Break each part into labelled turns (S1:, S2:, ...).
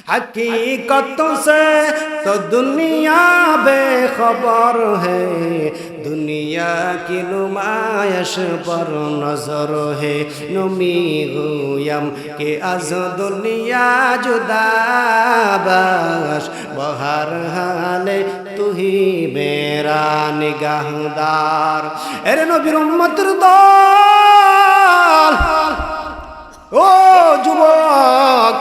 S1: हकीकतों से तो दुनिया बेखबर है, दुनिया की नुमाइश पर नजर है। नमी गुयम के आज दुनिया जुदा बश, बहर हाले तू ही मेरा निगाहदार। अरे नबीर उम्मतेर दल, ও যুবক,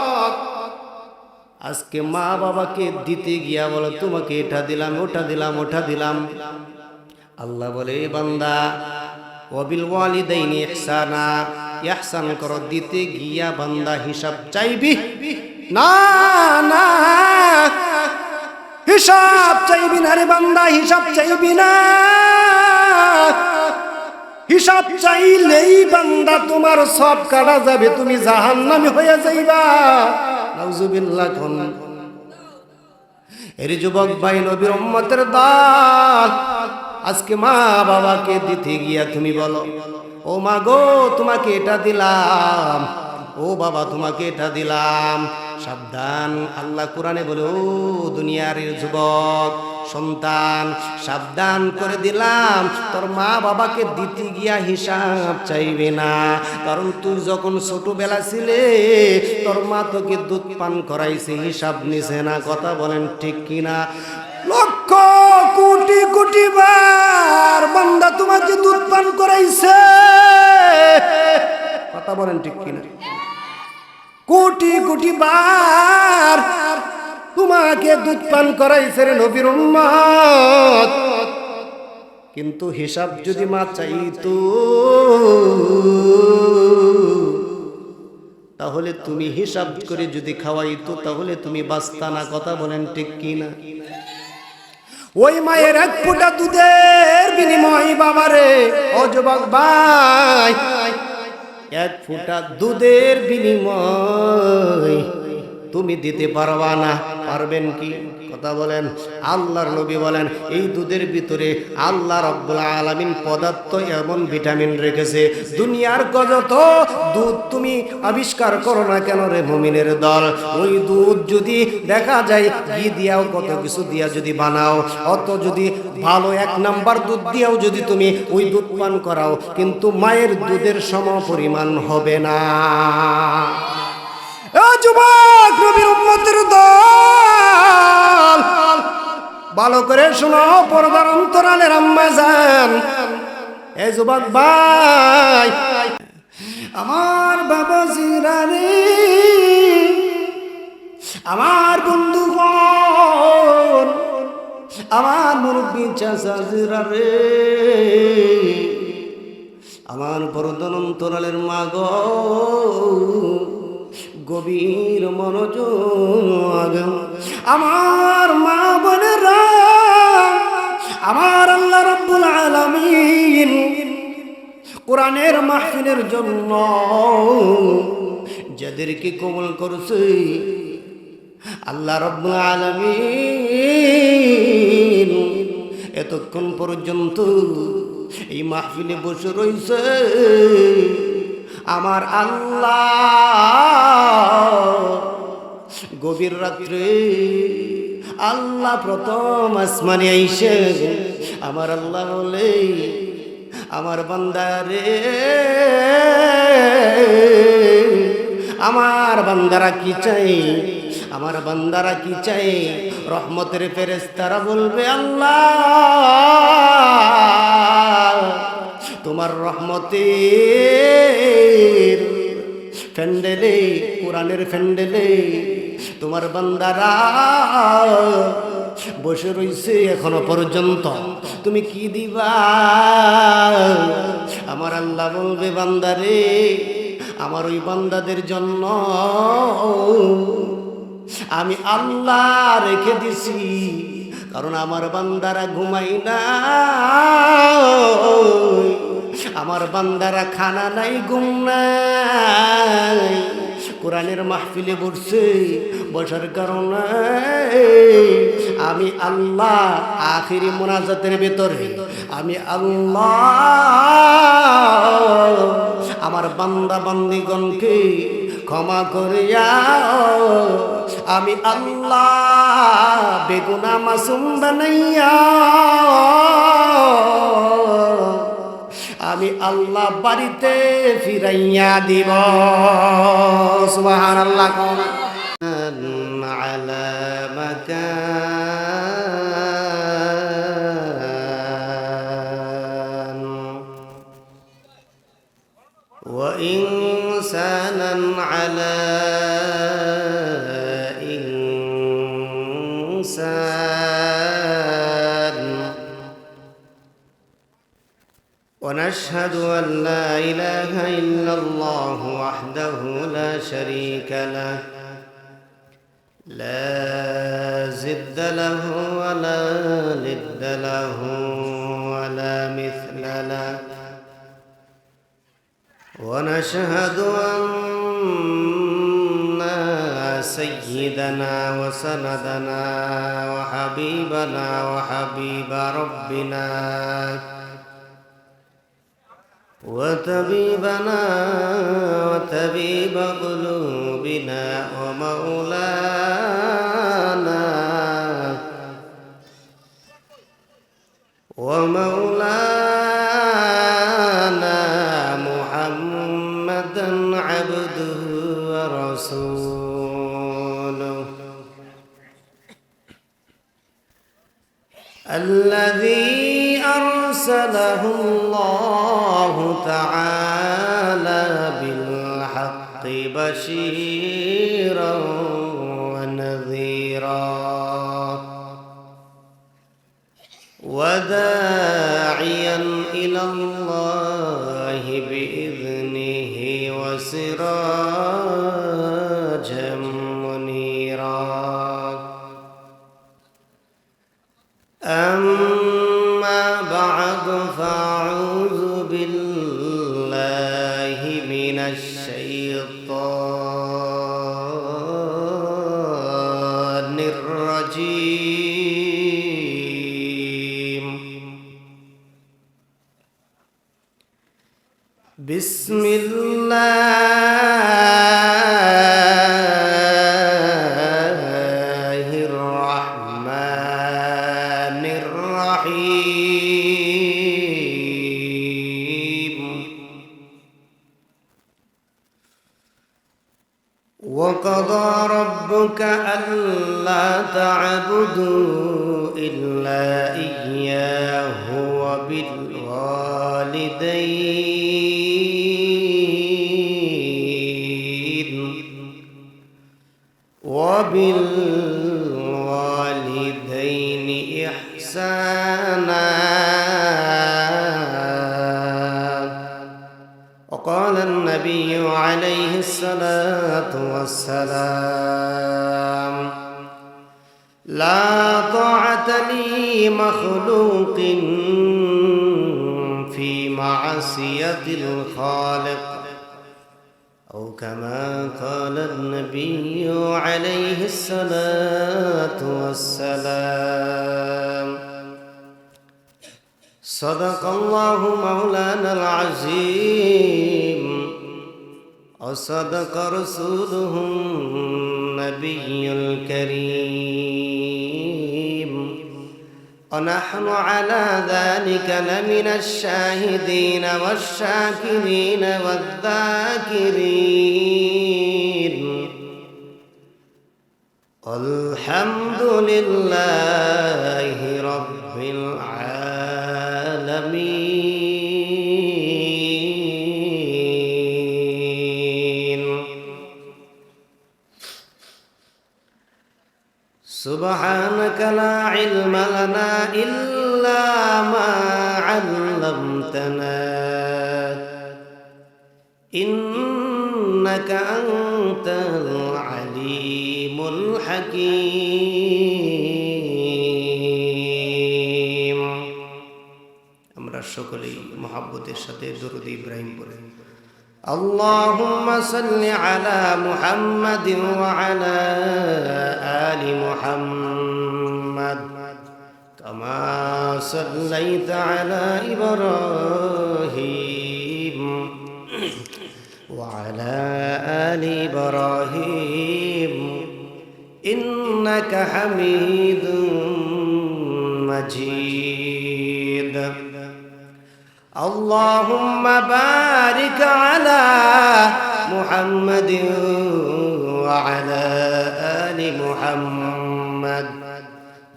S1: আজকে মা বাবাকে দিতে গিয়া বলো তোমাকে এটা দিলাম ওটা দিলাম ওটা দিলাম। আল্লাহ বলে বান্দা ওয়াবিল ওয়ালিদাইনি ইহসানা, ইহসান করো। দিতে গিয়া বান্দা হিসাব চাইবি না, না হিসাব চাইবি না রে বান্দা, হিসাব চাইবি না। হিসাব চাইলেই বান্দা তোমার সব কাটা যাবে, তুমি জাহান্নামী হয়ে যাইবা। নাউজুবিল্লাহ। কোন এর যুবক ভাই, নবীর উম্মতের দল, আজকে মা বাবাকে দিতে গিয়া তুমি বলো ও মা গো তোমাকে এটা দিলাম, ও বাবা তোমাকে এটা দিলাম। সাবধান, আল্লাহ কোরআনে বলে ও দুনিয়ার যুবক সন্তান, সাবধান করে দিলাম, তোর মা বাবাকে দিতে গিয়া হিসাব চাইবে না। কারণ তুই যখন ছোটবেলা ছিলে তোর মা তোকে দুধ পান করাইছে, হিসাব নিছে না। কথা বলেন ঠিক কিনা? লক্ষ কোটি কোটি বার বান্দা তোমাকে দুধ পান করাইছে। কথা বলেন ঠিক কিনা? কোটি কোটি বার তোমাকে দুধ পান করাইছে রে নবীর উম্মত। কিন্তু হিসাব যদি মা চাইতো তাহলে তুমি হিসাব করে যদি খাওয়াইতো তাহলে তুমি বাঁচতা না। কথা বলেন ঠিক কিনা? ওই মায়ের এক ফোঁটা দুধের বিনিময় বাবারে, ও যুবক ভাই, এক ফোঁটা দুধের বিনিময় তুমি দিতে পারবা না। পারবেন কি? কথা বলেন। আল্লাহর নবী বলেন এই দুধের ভিতরে আল্লাহ রাব্বুল আলামিন পদার্থ এমন ভিটামিন রেখেছে, দুনিয়ার যত দুধ তুমি আবিষ্কার করো না কেন রে মুমিনের দল, ওই দুধ যদি দেখা যায় ঘি দিয়াও কত কিছু দিয়া যদি বানাও, অত যদি ভালো এক নাম্বার দুধ দিয়াও যদি তুমি ওই দুধ পান করাও, কিন্তু মায়ের দুধের সম পরিমাণ হবে না। ও যুবক, নবীর উম্মতের দল, ভালো করে শোনো পর্দার অন্তরালের আম্মা জান, এ যুবক ভাই, আমার বাবাজিরা রে, আমার বন্ধুগণ, আমার মুরব্বী চাচাজিরা রে, আমার পর্দার অন্তরালের মা গো, গভীর মনোযোগ, আমার মা বোনেরা, আমার আল্লাহ রাব্বুল আলামিন কোরআনের মাহফিলের জন্য যাদেরকে কবুল করছে আল্লাহ রাব্বুল আলামিন এতক্ষণ পর্যন্ত এই মাহফিলে বসে রইছে আমার আল্লাহ। গভীর রাত্রে আল্লাহ প্রথম আসমানে আইসে আমার আল্লাহ বলে আমার বান্দারে, আমার বান্দারা কি চাই, আমার বান্দারা কি চাই? রহমতের ফেরেশতারা বলবে আল্লাহ তোমার রহমতের ফ্যান্ডেলে, কোরআনের ফ্যান্ডেলে তোমার বান্দারা বসে রইছে এখনো পর্যন্ত, তুমি কি দিবা? আমার আল্লাহ বলবে বান্দারে, আমার ওই বান্দাদের জন্য আমি আল্লাহ রেখে দিছি, কারণ আমার বান্দারা ঘুমাই না, আমার বান্দারা খানা নাই, ঘুম নাই, কোরআনের মাহফিলে বসছে, বসার কারণে আমি আল্লাহ আখিরি মুনাজাতের ভেতরে আমি আল্লাহ আমার বান্দা বান্দিগণকে ক্ষমা করিয়া আমি আল্লাহ বেগুনা মাসুম বানাইয়া আমি আল্লাহ বাড়িতে ফিরাইয়া দিব। সুবহানাল্লাহ। আলা মাকান ওয়া ইনসানান আলা ইনসান ونشهد أن لا إله إلا الله وحده لا شريك له لا ضد له ولا ند له ولا مثل له ونشهد أن سيدنا وسندنا وحبيبنا وحبيب ربنا وطبيبنا وطبيب قلوبنا ومولانا محمدا عبده ورسوله الذي أرسله الله تعالى بالحق بشيرا ونذيرا وداعيا إلى الله بإذنه وسراجا منيرا أما بعد فأعوذ بالله من الشيطان الرجيم بسم الله الرحمن الرحيم وقضى ربك ألا تعبدوا إلا إياه وبالوالدين إحسانا وقال النبي عليه الصلاة والسلام لا طاعة لمخلوق في معصية الخالق أو كما قال النبي عليه الصلاة والسلام صدق الله مولانا العظيم وصدق رسوله النبي الكريم ونحن على ذلك لمن الشاهدين والشاكرين والذاكرين والحمد لله رب العالمين سبحانك لا علم لنا إلا ما علمتنا إنك أنت العليم الحكيم আমরা সকলেই মহব্বতের সাথে দরুদ ইব্রাহিম পড়ি اللهم صل على محمد وعلى آل محمد كما صليت على إبراهيم وعلى آل إبراهيم إنك حميد مجيد اللهم بارك على محمد وعلى آل محمد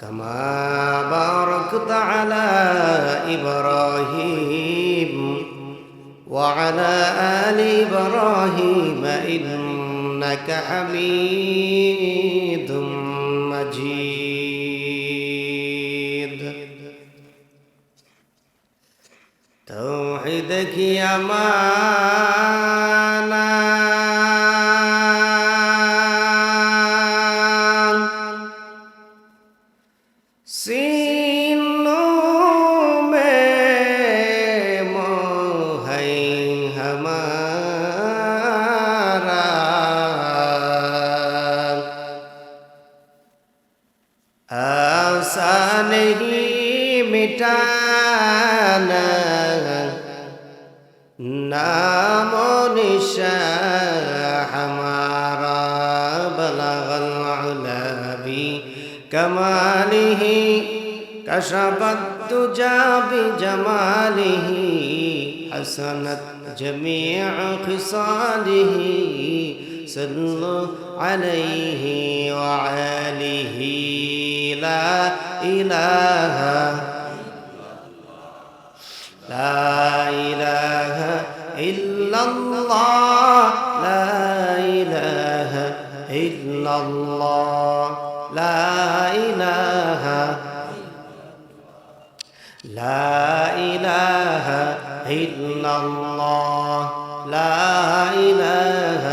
S1: كما باركت على إبراهيم وعلى آل إبراهيم إنك حميد مجيد توحيدك يا مانا सीनों में मोह है हमारा आसान ही मिटाना नामो निशान हमारा बलगल उला भी कमालिह कशफत तुजा बिजमालिह हसनत जमीअ खिसालिह सल्लु अलैहि व आलिहि ला इलाहा इल्लल्लाह ला इलाहा इल्लल्लाह لا إله إلا الله لا إله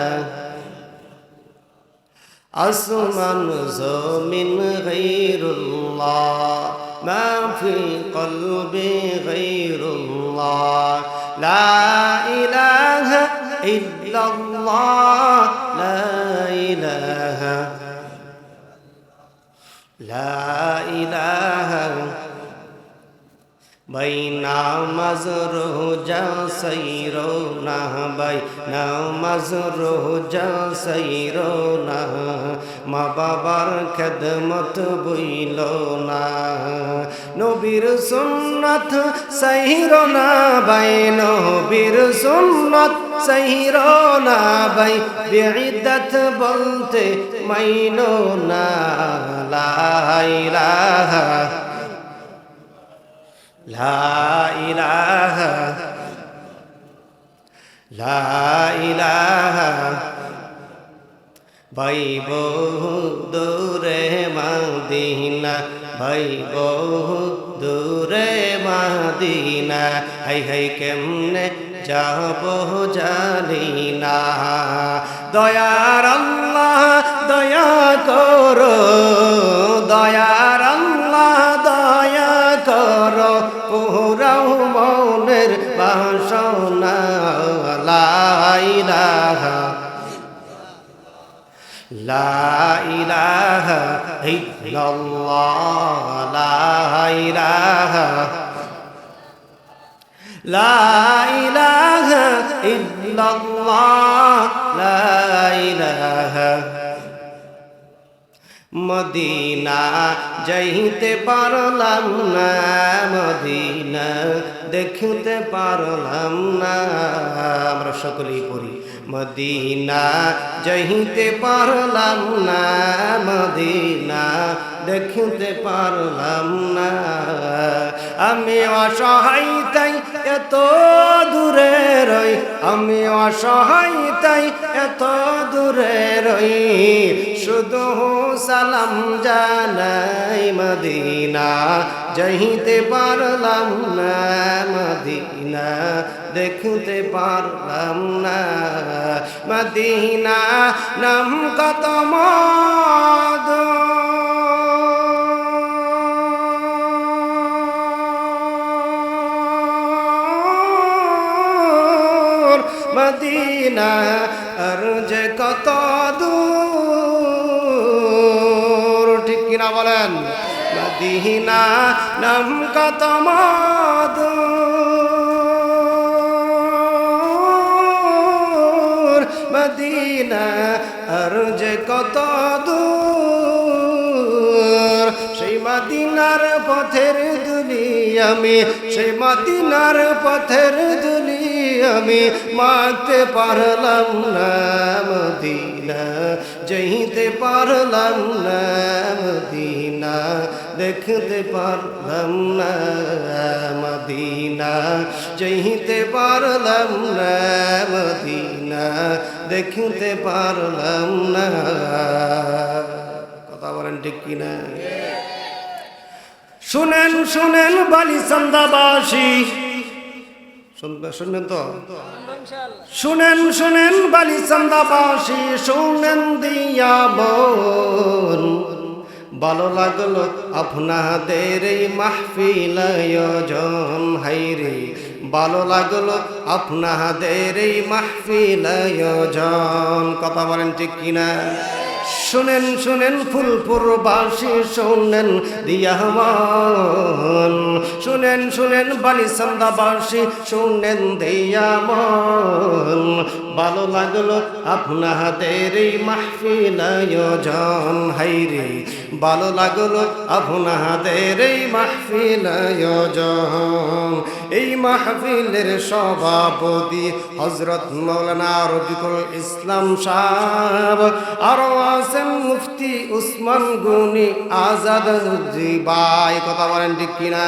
S1: आसमान ज़मीन गैरुल्लाह मा फी क़ल्बि गैरुल्लाह ला इलाहा इल्लल्लाह ला इलाहा لا إله बैना मज़रूह जा सैरो ना बैना मज़रूह जा सैरो ना माँ बाबार खदमत बुइलो ना नबीर सुन्नत सैरो ना बै नबीर सुन्नत सैरो ना बै बिइद्दत बोलते मैनो ना ला इलाहा لا إله لا إله ভাই বহু দূরে মদিনা ভাই বহু দূরে মদিনা হাই হাই কেমনে যাব জানি না দয়ার আল্লাহ দয়া করো দয়ার আল্লাহ দয়া করো পুরাও মনের বাসনা লা ইলাহা লা ইলাহা ইল্লাল্লাহ লা ইলাহা লা ইলাহা ইল্লাল্লাহ লা ইলাহা মদিনা যাইতে পারলাম না মদিনা দেখতে পারলাম না আমরা সকলেই পড়ি মদিনা যাইতে পারলাম না মদিনা দেখতে পারলাম না আমি অসহায় তাই এত দূরে রই আমি অসহায় তাই এত দূরে রই শুধু সালাম জানাই মদিনা যাইতে পারলাম না মদিনা দেখতে পারলাম না মদিনা নাম কত মধু মদিনা আর যে কত দূর ঠিক কিনা বলেন মদিনা নাম কত মধুর মদিনা মদিনা আর যে কত দূর, সেই মদিনার পথের দুলি আমি, সেই মদিনার পথের দুলি আমি মাখতে পারলাম না মদিনা, যাইতে পারলাম না মদিনা, দেখতে পারলাম না মদিনা, যাইতে পারলাম না মদিনা, দেখতে পারলাম না। কথা বলেন ঠিক কিনা? শুনেন শুনেন বালিচান্দাবাসী, শুনবেন তো? শুনেন শুনেন বালিচান্দাবাসী, শুনেন দিয়া মন, ভালো লাগলো আপনাদের এই মাহফিল আয়োজন, হাইরে ভালো লাগলো আপনাদের এই মাহফিল আয়োজন। কথা বলেন ঠিক কিনা? শুনেন শুনেন ফুলপুরবাসী, শুনেন দিয়া মন, শুনেন শুনেন বালিচান্দাবাসী, শুনেন দিয়া মন, ভালো লাগলো আপনাদের এই মাহফিল আয়োজন, হাইরে ভালো লাগলো আপনাদের এই মাহফিল আয়োজন। এই মাহফিলের সভাপতি হযরত মাওলানা রফিকুল ইসলাম সাহেব, আরো আছেন মুফতি উসমান গনি আজাদ ভাই। কথা বলেন ঠিক কিনা?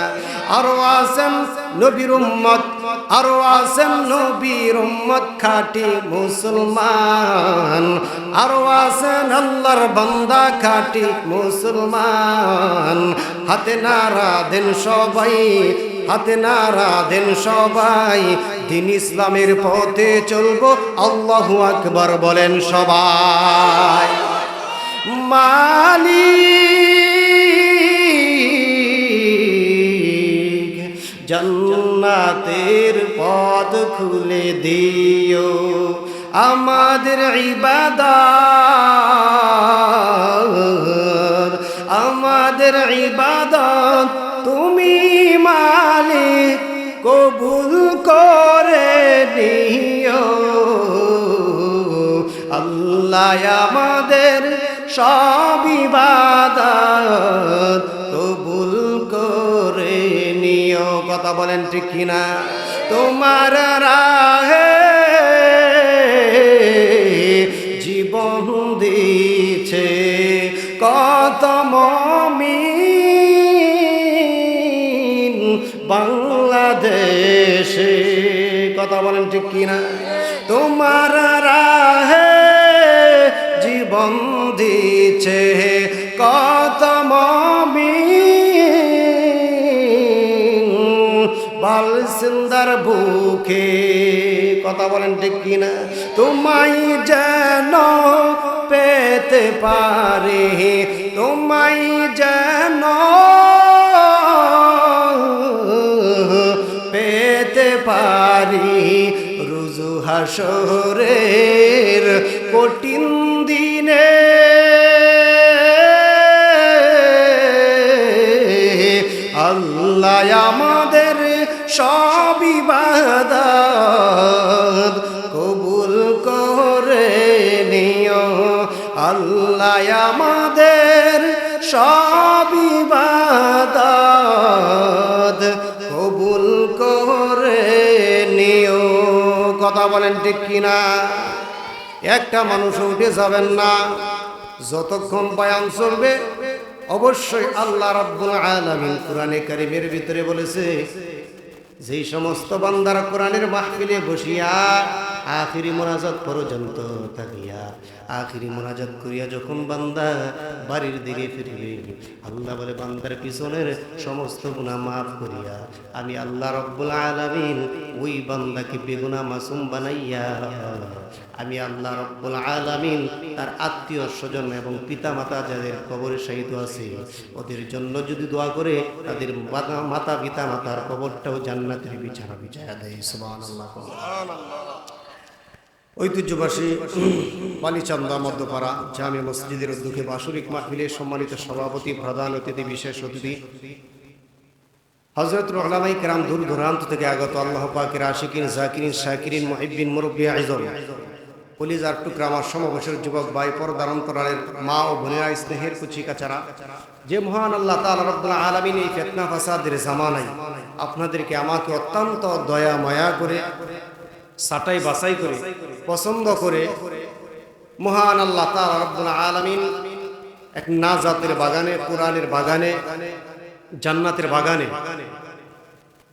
S1: আরো আছেন নবীর উম্মত, আরো আছেন নবীর উম্মত খাঁটি মুসলমান, আরো আছেন আল্লাহর বান্দা খাঁটি মুসলমান। হাতে নারা দেন সবাই, হাতে নারা দেন সবাই, দিন ইসলামের পথে চলবো, আল্লাহু আকবার বলেন সবাই। মালিক জান্নাতের পথ খুলে দিও, আমাদের ইবাদত, আমাদের ইবাদত তুমি মালিক কবুল করে নিও। আল্লাহ আমাদের সব ইবাদত কবুল করে নিও। কথা বলেন ঠিক কিনা? তোমার রাহে জীবন দিছে কত মুমিন বাংলাদেশে। কথা বলেন ঠিক কিনা? তোমার রাহে জীবন দিছে কত মুমিন বালসিন্দার বুকে। কথা বলেন ঠিক কিনা? তোমায় যেন পেতে পারে, তোমায় যেন পেতে পারি, রুজু হাসরের কঠিন দিনে আল্লাহ আমাদের সব ইবাদত কবুল করে নিও। আল্লাহ আমাদের সব ইবাদত কবুল করে নিও। কথা বলেন ঠিক কিনা? একটা মানুষ উঠে যাবেন না, যতক্ষণ বয়ান চলবে। অবশ্যই আল্লাহ রাব্বুল আলামিন কোরআনে কারীমের ভিতরে বলেছে, যেই সমস্ত বান্দারা কোরআনের মাহফিলে বসিয়া আখিরি মোনাজাত পর্যন্ত থাকিয়া আখিরি মোনাজাত করিয়া যখন বান্দা বাড়ির দিকে ফিরবে, আল্লাহ বলে বান্দার পিছনের সমস্ত গুনাহ মাফ করিয়া আমি আল্লাহ রাব্বুল আলামিন ওই বান্দাকে বেগুনাহ মাসুম বানাইয়া আমি আল্লাহ রাব্বুল আলামিন তার আত্মীয় স্বজন এবং পিতা মাতা যাদের কবরে শায়িত আছে ওদের জন্য যদি দোয়া করে তাদের মাতা পিতা মাতার কবরটাও জান্নাতের বিছানা বিছায়া দেয়। সুবহানাল্লাহ। ঐতিহ্যবাসী বালিচান্দা মধ্যপাড়া জামে মসজিদের উদ্যোগে বাৎসরিক মাহফিলের সম্মানিত সভাপতি, প্রধান অতিথি, বিশেষ অতিথি হযরত উলামায়ে কেরাম দূর দূরান্ত থেকে আগত আল্লাহ পাকের আশিকিন, জাকিরিন, শাকিরিন, মুহিব্বিন, মুরব্বি আযম কলিজার টুকরা আমার সমবয়সের যুবক ভাই, পর্দার অন্তরালের মা ও বোনেরা, স্নেহের কুচিকাচারা, যে মহান আল্লাহ তাআলা রব্বুল আলামিন এই ফিতনা ফাসাদের জামানায় আপনাদেরকে আমাকে অত্যন্ত দয়া মায়া করে সাটাই বাছাই করে পছন্দ করে মহান আল্লাহ তাআলা রব্বুল আলামিন এক নাজাতের বাগানে, কোরআনের বাগানে, জান্নাতের বাগানে,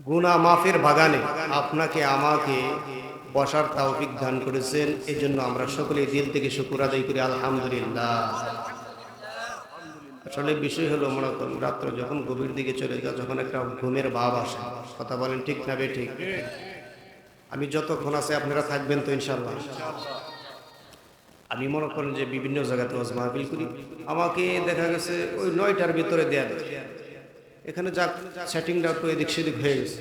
S1: গুনাহ মাফের বাগানে আপনাকে আমাকে বসার তৌফিক দান করেছেন। এই জন্য আমরা সকলেই দিল থেকে শুকর আদায় করি, আলহামদুলিল্লাহ। আসলে বিষয় হলো, মনে করুন রাত্র যখন গভীর দিকে চলে যায়, যখন একটা ঘুমের ভাব আসে, কথা বলেন ঠিক না বে ঠিক? আমি যতক্ষণ আছে আপনারা থাকবেন তো ইনশাআল্লাহ? আমি মনে করেন যে বিভিন্ন জায়গাতে ওয়াজ মাহফিল করি, আমাকে দেখা গেছে ওই 9টার ভিতরে দেয়া দেয়। এখানে যা সেটিংটা একটু এদিক সেদিক হয়ে গেছে।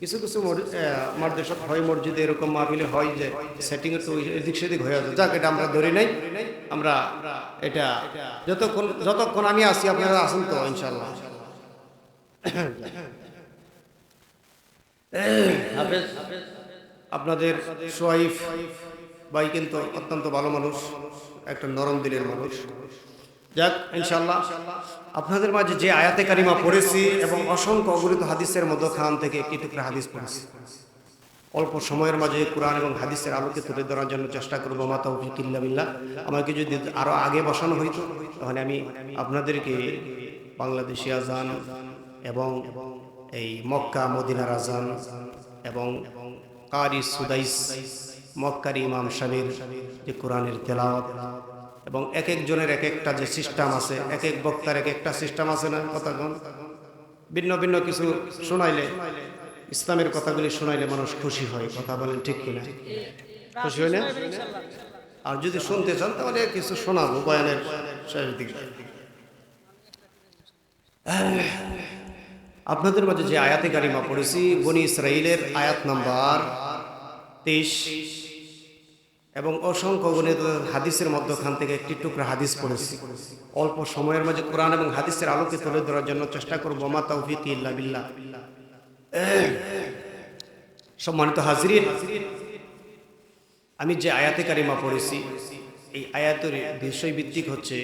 S1: কিছু কিছু মাদ্রাসা হয়, মসজিদে এরকম মাহফিলে হয় যে সেটিং একটু এদিক সেদিক হয়ে আছে। যাক, এটা আমরা ধরি নাই, আমরা এটা যতক্ষণ আমি আসি আপনারা আসুন তো ইনশাআল্লাহ। আপনাদের সোয়াইফ ভাই কিন্তু অত্যন্ত ভালো মানুষ, একটা নরম দিলের মানুষ। যাক ইনশাআল্লাহ, আপনাদের মাঝে যে আয়াতে কারিমা পড়েছি এবং অসংখ্য অগণিত হাদিসের মধ্যখান থেকে একটি টুকরা হাদিস পড়েছি, অল্প সময়ের মাঝে কোরআন এবং হাদিসের আলোকে তুলে ধরার জন্য চেষ্টা করবো। মা তাওফীক ইল্লা বিল্লাহ। আমাকে যদি আরো আগে বসানো হইতো তাহলে আমি আপনাদেরকে বাংলাদেশি আজান এবং এই মক্কা মদিনার আজান এবং কারি সুদাইস মক্কারি ইমাম সাহেবের যে কোরআনের তেলাওয়াত এবং এক একজনের এক একটা যে সিস্টেম আছে, এক এক বক্তার এক একটা সিস্টেম আছে না, কথাগণ ভিন্ন ভিন্ন কিছু শোনাইলে, ইসলামের কথাগুলি শোনাইলে মানুষ খুশি হয়, কথা বলেন ঠিক কিনা? খুশি হয় না? আর যদি শুনতে চান তাহলে কিছু শোনাবো বয়ানের শেষ দিকে। আপনাদের মাঝে যে আয়াতে কারিমা পড়েছি, বনি ইসরাইলের আয়াত নাম্বার 23 এবং অসংখ্য গণিত হাদিসের মধ্যখান থেকে একটি টুকরা হাদিস পড়েছি। অল্প সময়ের মাঝে কোরআন এবং হাদিসের আলোকে তুলে ধরার জন্য চেষ্টা করব। মা তাওফীক ইল্লা বিল্লাহ। সম্মানিত হাজরিন, আমি যে আয়াতে কারিমা পড়েছি এই আয়াতের বিষয় ভিত্তিক হচ্ছে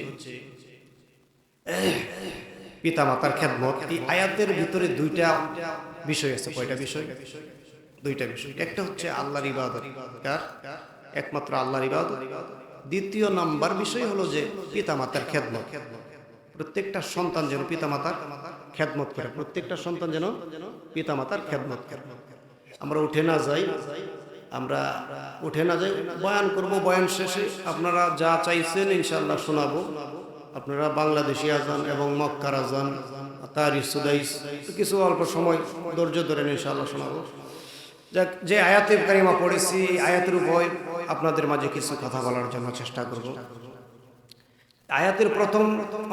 S1: পিতা মাতার খেদমত। এই আয়াতের ভিতরে দুইটা বিষয় আছে। কয়টা বিষয়? দুইটা বিষয়। একটা হচ্ছে আল্লাহর ইবাদত, একমাত্র আল্লাহর ইবাদত। দ্বিতীয় নাম্বার বিষয় হলো যে পিতা মাতার খেদমত। প্রত্যেকটা সন্তান যেন পিতা মাতার খেদমত করে, প্রত্যেকটা সন্তান যেন পিতা মাতার খেদমত করে। আমরা উঠে না যাই বয়ান করব, বয়ান শেষে আপনারা যা চাইছেন ইনশাআল্লাহ শোনাবো। আপনারা বাংলাদেশি আজান এবং মক্কার আজান, তারি সুদাইস কিছু অল্প সময় ধৈর্য ধরেন, ইনশাআল্লাহ শোনাবো। যে আয়াতের কারিমা পড়েছি আয়াতের উপর আপনাদের মাঝে কিছু কথা বলার জন্য চেষ্টা করব। আয়াতের প্রথম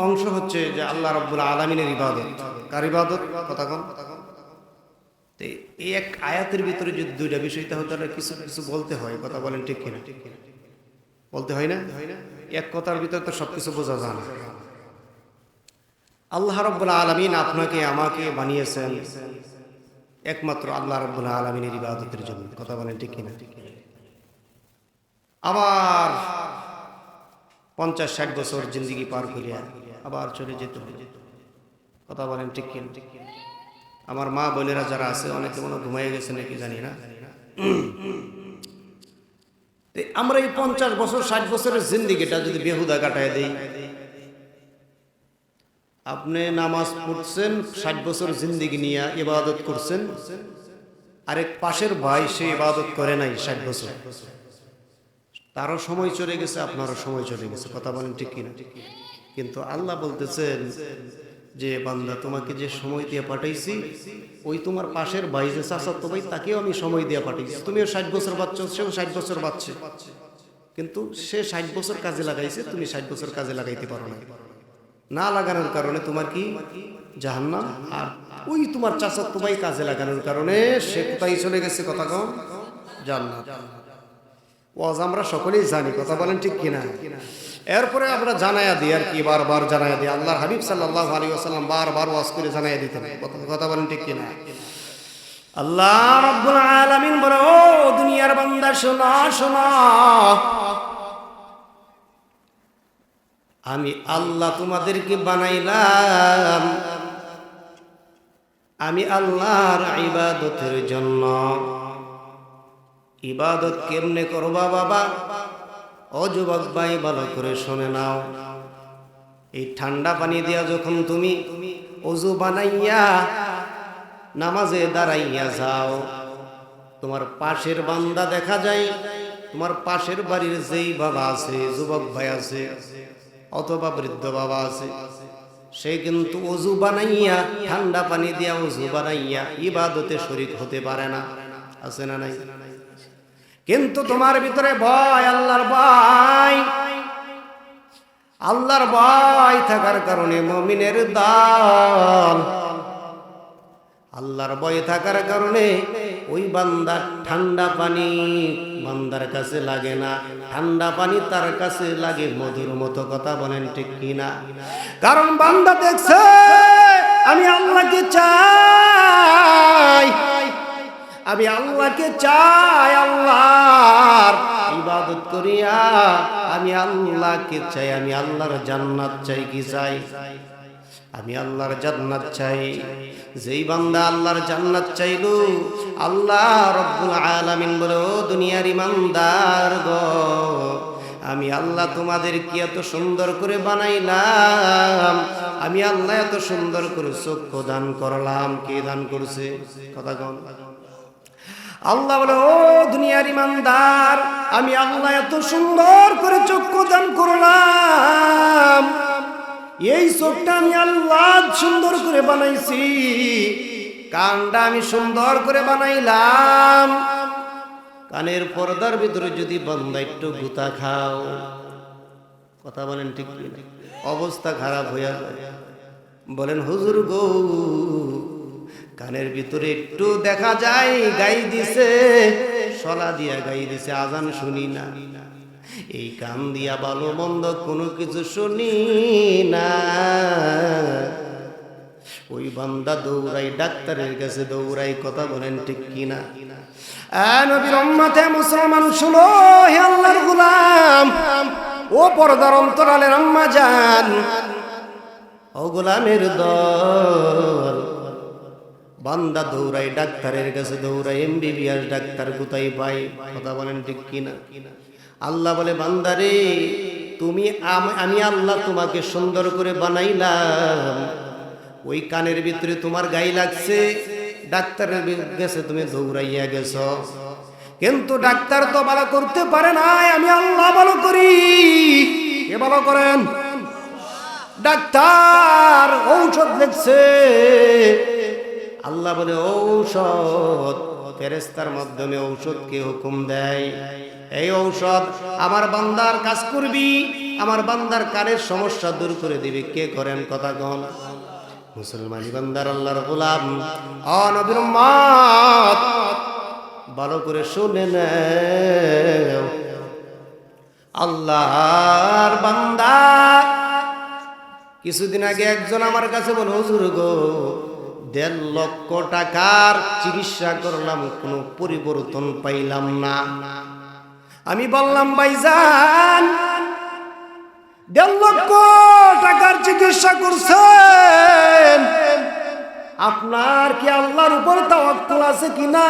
S1: অংশ হচ্ছে যে আল্লাহ রাব্বুল আলামিনের ইবাদত। কার ইবাদত? কথা কন। এই এক আয়াতের ভিতরে যদি দুইটা বিষয় তাহলে কিছু কিছু বলতে হয়, কথা বলেন ঠিক কিনা? বলতে হয় না? এক কথার ভিতরে তো সবকিছু বোঝা যায় না। আল্লাহ রাব্বুল আলামিন আপনাকে আমাকে বানিয়েছেন একমাত্র আল্লাহ রাব্বুল আলামিনের ইবাদতের জন্য, কথা বলেন ঠিক কিনা? আবার 50-60 বছর জিন্দেগি পার করিয়া আবার চলে যেতে হবে, কথা বলেন ঠিক কিনা? আমার মা বোনেরা যারা আছে অনেকে মনে ঘুমাইয়ে গেছে নাকি জানি না। আমরা এই 50 বছর 60 বছরের জিন্দেগিটা যদি বেহুদা কাটায় দেই, আপনি নামাজ পড়ছেন 60 বছর জিন্দেগি নিয়ে ইবাদত করছেন, আরেক পাশের ভাই সে ইবাদত করে নাই 60 বছর, তারও সময় চলে গেছে, আপনারও সময় চলে গেছে, কথা বলেন ঠিক কিনা? কিন্তু আল্লাহ বলতেছেন যে বান্দা তোমাকে যে সময় দিয়ে পাঠাইছি ওই তোমার পাশের ভাই যে চাচাতো ভাই তাকেও আমি সময় দিয়ে পাঠাইছি। তুমিও 60 বছর বাচ্চা, সেও 60 বছর বাচ্চা, কিন্তু সে 60 বছর কাজে লাগাইছে, তুমি 60 বছর কাজে লাগাইতে পারো না লাগানোর কারণে তোমার কি জাহান্নাম। আর ওই তোমার চাচাতো ভাই কাজে লাগানোর কারণে সে কোথায় চলে গেছে, কথা কম, জান্নাত। ওয়াজ আমরা সকলেই জানি, কথা বলেন ঠিক কিনা? এরপরে আমরা জানায়া দিই আর কি, বারবার জানায়া দিই। আল্লাহর হাবিব সাল্লাল্লাহু আলাইহি ওয়াসাল্লাম বারবার ওয়াজ করে জানায়া দিতেন, কথা বলেন ঠিক কিনা? আল্লাহ রাব্বুল আলামিন বলে, ও দুনিয়ার বান্দা শোনো শোনো, আমি আল্লাহ তোমাদেরকে বানাইলাম আমি আল্লাহর ইবাদতের জন্য। ইবাদত কেমনে করবা বাবা? ও যুবক ভাই ভালো করে শুনে নাও। এই ঠান্ডা পানি দিয়া যখন তুমি ওযু বানাইয়া নামাজে দাঁড়াইয়া যাও, তোমার পাশের বান্দা দেখা যায়, তোমার পাশের বাড়ির যেই বাবা আছে, যুবক ভাই আছে অথবা বৃদ্ধ বাবা আছে, সে কিন্তু ওযু বানাইয়া ঠান্ডা পানি দিয়া ওযু বানাইয়া ইবাদতে শরীক হতে পারে না। আছে না নাই? কিন্তু তোমার ভিতরে ভয়, আল্লাহর ভয়, আল্লাহর ভয় থাকার কারণে মুমিনের দল, আল্লাহর ভয় থাকার কারণে ওই বান্দা ঠান্ডা পানি বান্দার কাছে লাগে না, ঠান্ডা পানি তার কাছে লাগে মধুর মতো। কথা বলেন ঠিক কিনা? কারণ বান্দা দেখছে আমি আল্লাহকে চাই, আমি আল্লাহকে চাই, আল্লাহর ইবাদত করিয়া আমি আল্লাহকে চাই, আমি আল্লাহর জান্নাত চাই। কি চাই? আমি আল্লাহর জান্নাত চাই। যেই বান্দা আল্লাহর জান্নাত চাইলো, আল্লাহ রব্বুল আলামিন বলে, ও দুনিয়ার ইমানদার গো, আমি আল্লাহ তোমাদেরকে এত সুন্দর করে বানাইলাম, আমি আল্লাহ এত সুন্দর করে চক্ষু দান করলাম। কে দান করছে? কথা কন। আল্লাহ বলে, ও দুনিয়ার ইমানদার, আমি আল্লাহ এত সুন্দর করে চক্ষু দান করলাম, এই চোখটা আমি আল্লাহ সুন্দর করে বানাইছি, কানটা আমি সুন্দর করে বানাইলাম। কানের পর্দার ভিতরে যদি বান্দা একটু গুতা খাও, কথা বলেন ঠিক কিনা, অবস্থা খারাপ হইয়া যায়। বলেন হুজুর গো, কানের ভিতরে একটু দেখা যায় গাই দিছে, সলা দিয়া গাই দিছে, আজান শুনি না, এই কান দিয়া ভালো মন্দ কোনো কিছু শুনি না, ওই বান্দা দৌড়াই ডাক্তারের কাছে দৌড়াই। কথা বলেন ঠিক কিনা? নবীর উম্মতে মুসলমান শুনো, হে আল্লাহর গোলাম, ও পর্দার অন্তরালের আম্মা জান, ও গোলামের দল, বান্দা দৌড়াই ডাক্তারের কাছে দৌড়াই, এমবিবিএস ডাক্তার কোথায় পাই? কথা বলেন ঠিক কিনা? আল্লাহ বলে, বান্দারে তুমি আমি আল্লাহ তোমাকে সুন্দর করে বানাইলাম, ওই কানের ভিতরে তোমার গাই লাগছে, ডাক্তারের কাছে তুমি দৌড়াইয়া গেছ, কিন্তু ডাক্তার তো ভালো করতে পারে না, আমি আল্লাহ ভালো করি। কে ভালো করেন? ডাক্তার ঔষধ লিখছে, আল্লাহ বলে ঔষধ ফেরেশতার মাধ্যমে ঔষধকে হুকুম দেয়, এই ঔষধ আমার বান্দার কাজ করবি, আমার বান্দার কানের সমস্যা দূর করে দিবি। কে করেন? কথা কন। মুসলমানি বান্দার আল্লাহর গোলাম, ও নবীর উম্মত, ভালো করে শুনে নাও, আল্লাহর বান্দা। কিছুদিন আগে একজন আমার কাছে বলে, হুজুর গো, 1.5 লক্ষ টাকার চিকিৎসা করলাম, কোনো পরিবর্তন পাইলাম না। আমি বললাম, ভাইজান 1.5 লক্ষ টাকার চিকিৎসা করছেন, আপনার কি আল্লাহর উপর তাওয়াক্কুল আছে কিনা?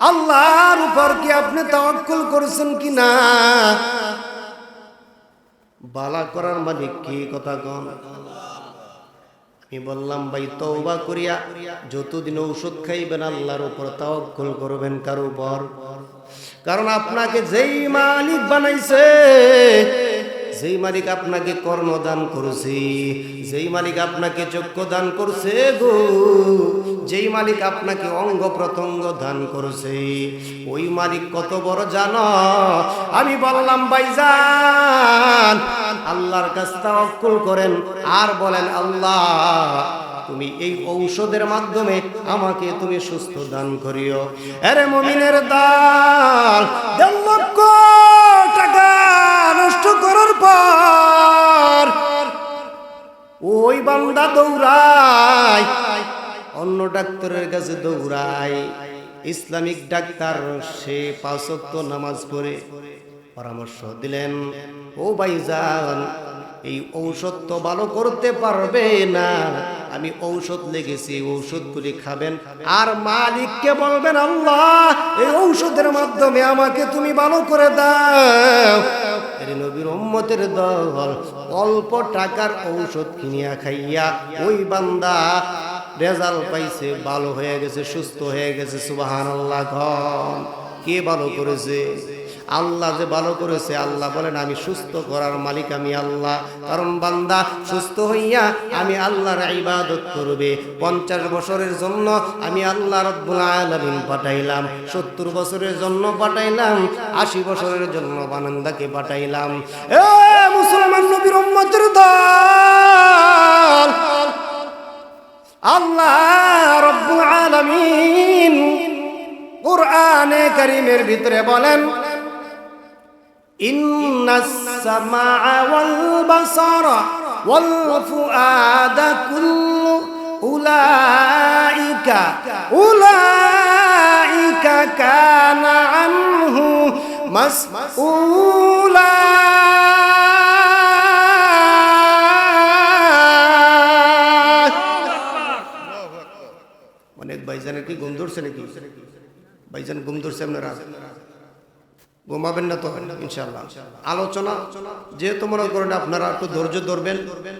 S1: আল্লাহর উপর কি আপনি তাওয়াক্কুল করছেন কিনা? বালা করার মালিক কি? কথা কন। আমি বললাম, ভাই তওবা করিয়া যতদিন ঔষধ খাইবেন আল্লাহর উপর তাওয়াক্কুল করবেন, কারো উপর। কারণ আপনাকে যেই মালিক বানাইছে, যেই মালিক আপনাকে কর্ণ দান করছে, যেই মালিক আপনাকে চক্ষু দান করছে গো, যেই মালিক আপনাকে অঙ্গ প্রত্যঙ্গ দান করছে, ওই মালিক কত বড় জানো? আমি বললাম, ভাইজান আল্লাহর কাছে তাওয়াক্কুল করেন আর বলেন, আল্লাহ তুমি এই ঔষধের মাধ্যমে আমাকে তুমি সুস্থ দান করিও। আরে মুমিনের দল, 1.5 লক্ষ টাকা নষ্ট করার পর ওই বান্দা দৌড়ায় অন্য ডাক্তারের কাছে, দৌড়ায় ইসলামিক ডাক্তার, সে 5 ওয়াক্ত নামাজ পড়ে, পরামর্শ দিলেন, ও ভাইজান, এই ঔষধ তো ভালো করতে পারবে না, আমি ঔষধ লিখেছি, ঔষধগুলি খাবেন আর মালিককে বলবেন, আল্লাহ এই ঔষধের মাধ্যমে আমাকে তুমি ভালো করে দাও। এর নবীর উম্মতের দল অল্প টাকার ঔষধ কিনিয়া খাইয়া ওই বান্দা রেজাল্ট পাইছে, ভালো হয়ে গেছে, সুস্থ হয়ে গেছে। সুবহানাল্লাহ। কে ভালো করেছে? আল্লাহ যে ভালো করেছে। আল্লাহ বলেন, আমি সুস্থ করার মালিক আমি আল্লাহ। কারণ বান্দা সুস্থ হইয়া আমি আল্লাহর ইবাদত করবে। 50 বছরের জন্য আমি আল্লাহ রাব্বুল আলামিন পাঠাইলাম, 70 বছরের জন্য পাঠাইলাম, 80 বছরের জন্য বান্দাকে পাঠাইলাম। এ মুসলমান নবীর উম্মতের দল, আল্লাহ রাব্বুল আলামিন কুরআনে কারীমের ভিতরে বলেন, ইন্নাস সামাআ ওয়াল বাসারা ওয়াল ফুআদা কুল্লু উলাইকা কানা আনহু মাসউলা। অনেক ভাইজানের কি ঘুম ধরছে নাকি? ভাইজান ঘুম ধরছে? আপনারা ঘুমাবেন না তো ইনশাআল্লাহ। আলোচনা যেহেতু মনে করেন আপনারা একটু ধৈর্য ধরবেন।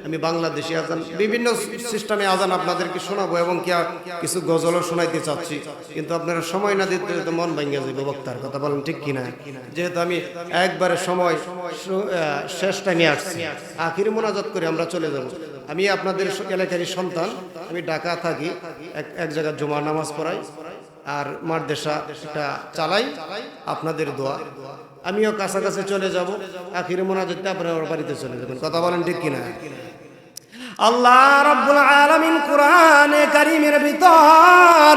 S1: আমি বাংলাদেশি আজান, বিভিন্ন সিস্টেমে আজান আপনাদেরকে শোনাবো এবং কিছু গজলও শোনাইতে চাচ্ছি, কিন্তু আপনারা সময় না দিতে তো মন ভেঙে যাবে বক্তার। কথা বলেন ঠিক কিনা? যেহেতু আমি একবারে সময় শেষ টাইমে আসছি, আখির মোনাজাত করে আমরা চলে যাব। আমি আপনাদের এলাকারই সন্তান, আমি ঢাকা থাকি, এক জায়গায় জুমার নামাজ পড়াই আর মাদ্রাসা এটা চালাই। আপনাদের দোয়া, আমিও কাছাকাছি চলে যাব, আখিরে মোনাজাতে আপনারা বাড়িতে চলে যাবেন। কথা বলেন ঠিক কিনা? আল্লাহ রাব্বুল আলামিন কুরআনে কারীমের ভিতর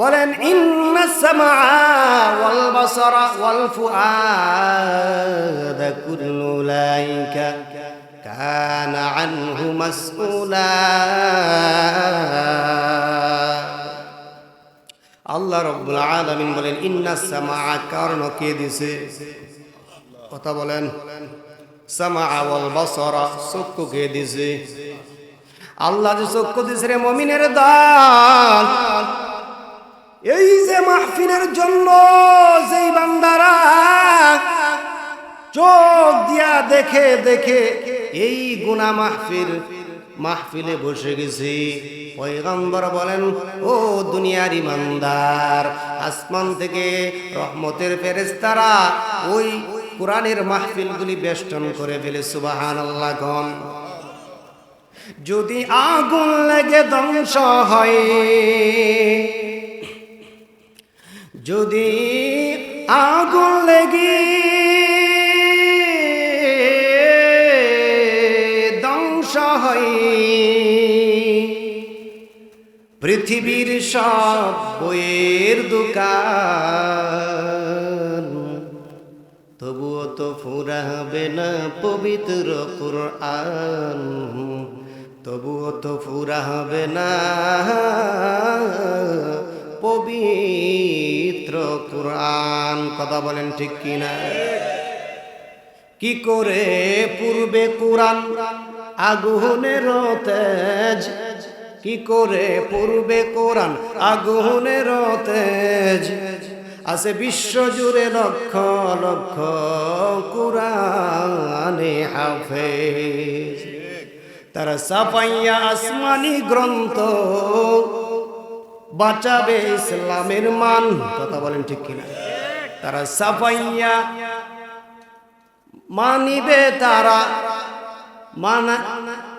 S1: বলেন, ইন্নাস সামাআ ওয়াল বাসারা ওয়াল ফুআদা কুল্লু উলাইকা কানা আনহু মাসউলা। আল্লাহ রাব্বুল আলামিন বলেন, ইন্নাস সামাআ, কারণ কে দিছে? কথা বলেন। সামাআ ওয়াল বাসারা, চক্ষু কে দিছে? আল্লাহ যে চক্ষু দিছে রে মুমিনের দল, এই যে মাহফিলের জন্য যেই বান্দারা চোখ দিয়া দেখে দেখে এই গুনাহ মাহফিলে বসে গেছি, পয়গম্বর বলেন, ও দুনিয়ার ইমানদার, আসমান থেকে রহমতের ফেরেশতারা ওই কোরআনের মাহফিলগুলি বেষ্টন করে ফেলে। সুবহানাল্লাহ। গণ যদি আগুন লেগে ধ্বংস হয়, যদি আগুন লেগে ধ্বংস হয় পৃথিবীর সব বইয়ের দোকান, তবুও তো ফুরাবে না পবিত্র কুরআন, তবুও তো ফুরাবে না পবিত্র কুরআন। কথা বলেন ঠিক কিনা? কি করে পূর্বে কুরআন আগুনের তেজ, কি করে পূর্বে কোরআন আগুনের তেজ, আছে বিশ্ব জুড়ে লক্ষ লক্ষ কুরআনে হাফেজ। তারা ছাপাইয়া আসমানি গ্রন্থ বাঁচাবে ইসলামের মান। কথা বলেন ঠিক কিনা? তারা ছাপাইয়া মানিবে,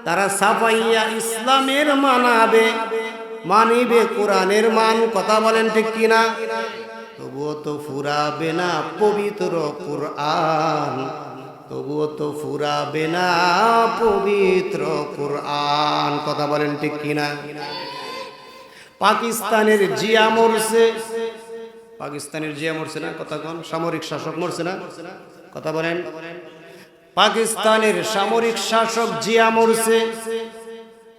S1: তারা ছাপাইয়া ইসলামের মানিবে কোরআনের মান। কথা বলেন ঠিক কিনা? তবুও তো ফুরাবে না পবিত্র কুরআন, তবুও তো ফুরাবে না পবিত্র কুরআন। কথা বলেন ঠিক কিনা? পাকিস্তানের জিয়া মরছে, পাকিস্তানের জিয়া মরছে না? কথা কোন? সামরিক শাসক মরছে না? কথা বলেন। পাকিস্তানের সামরিক শাসক জিয়া মরছে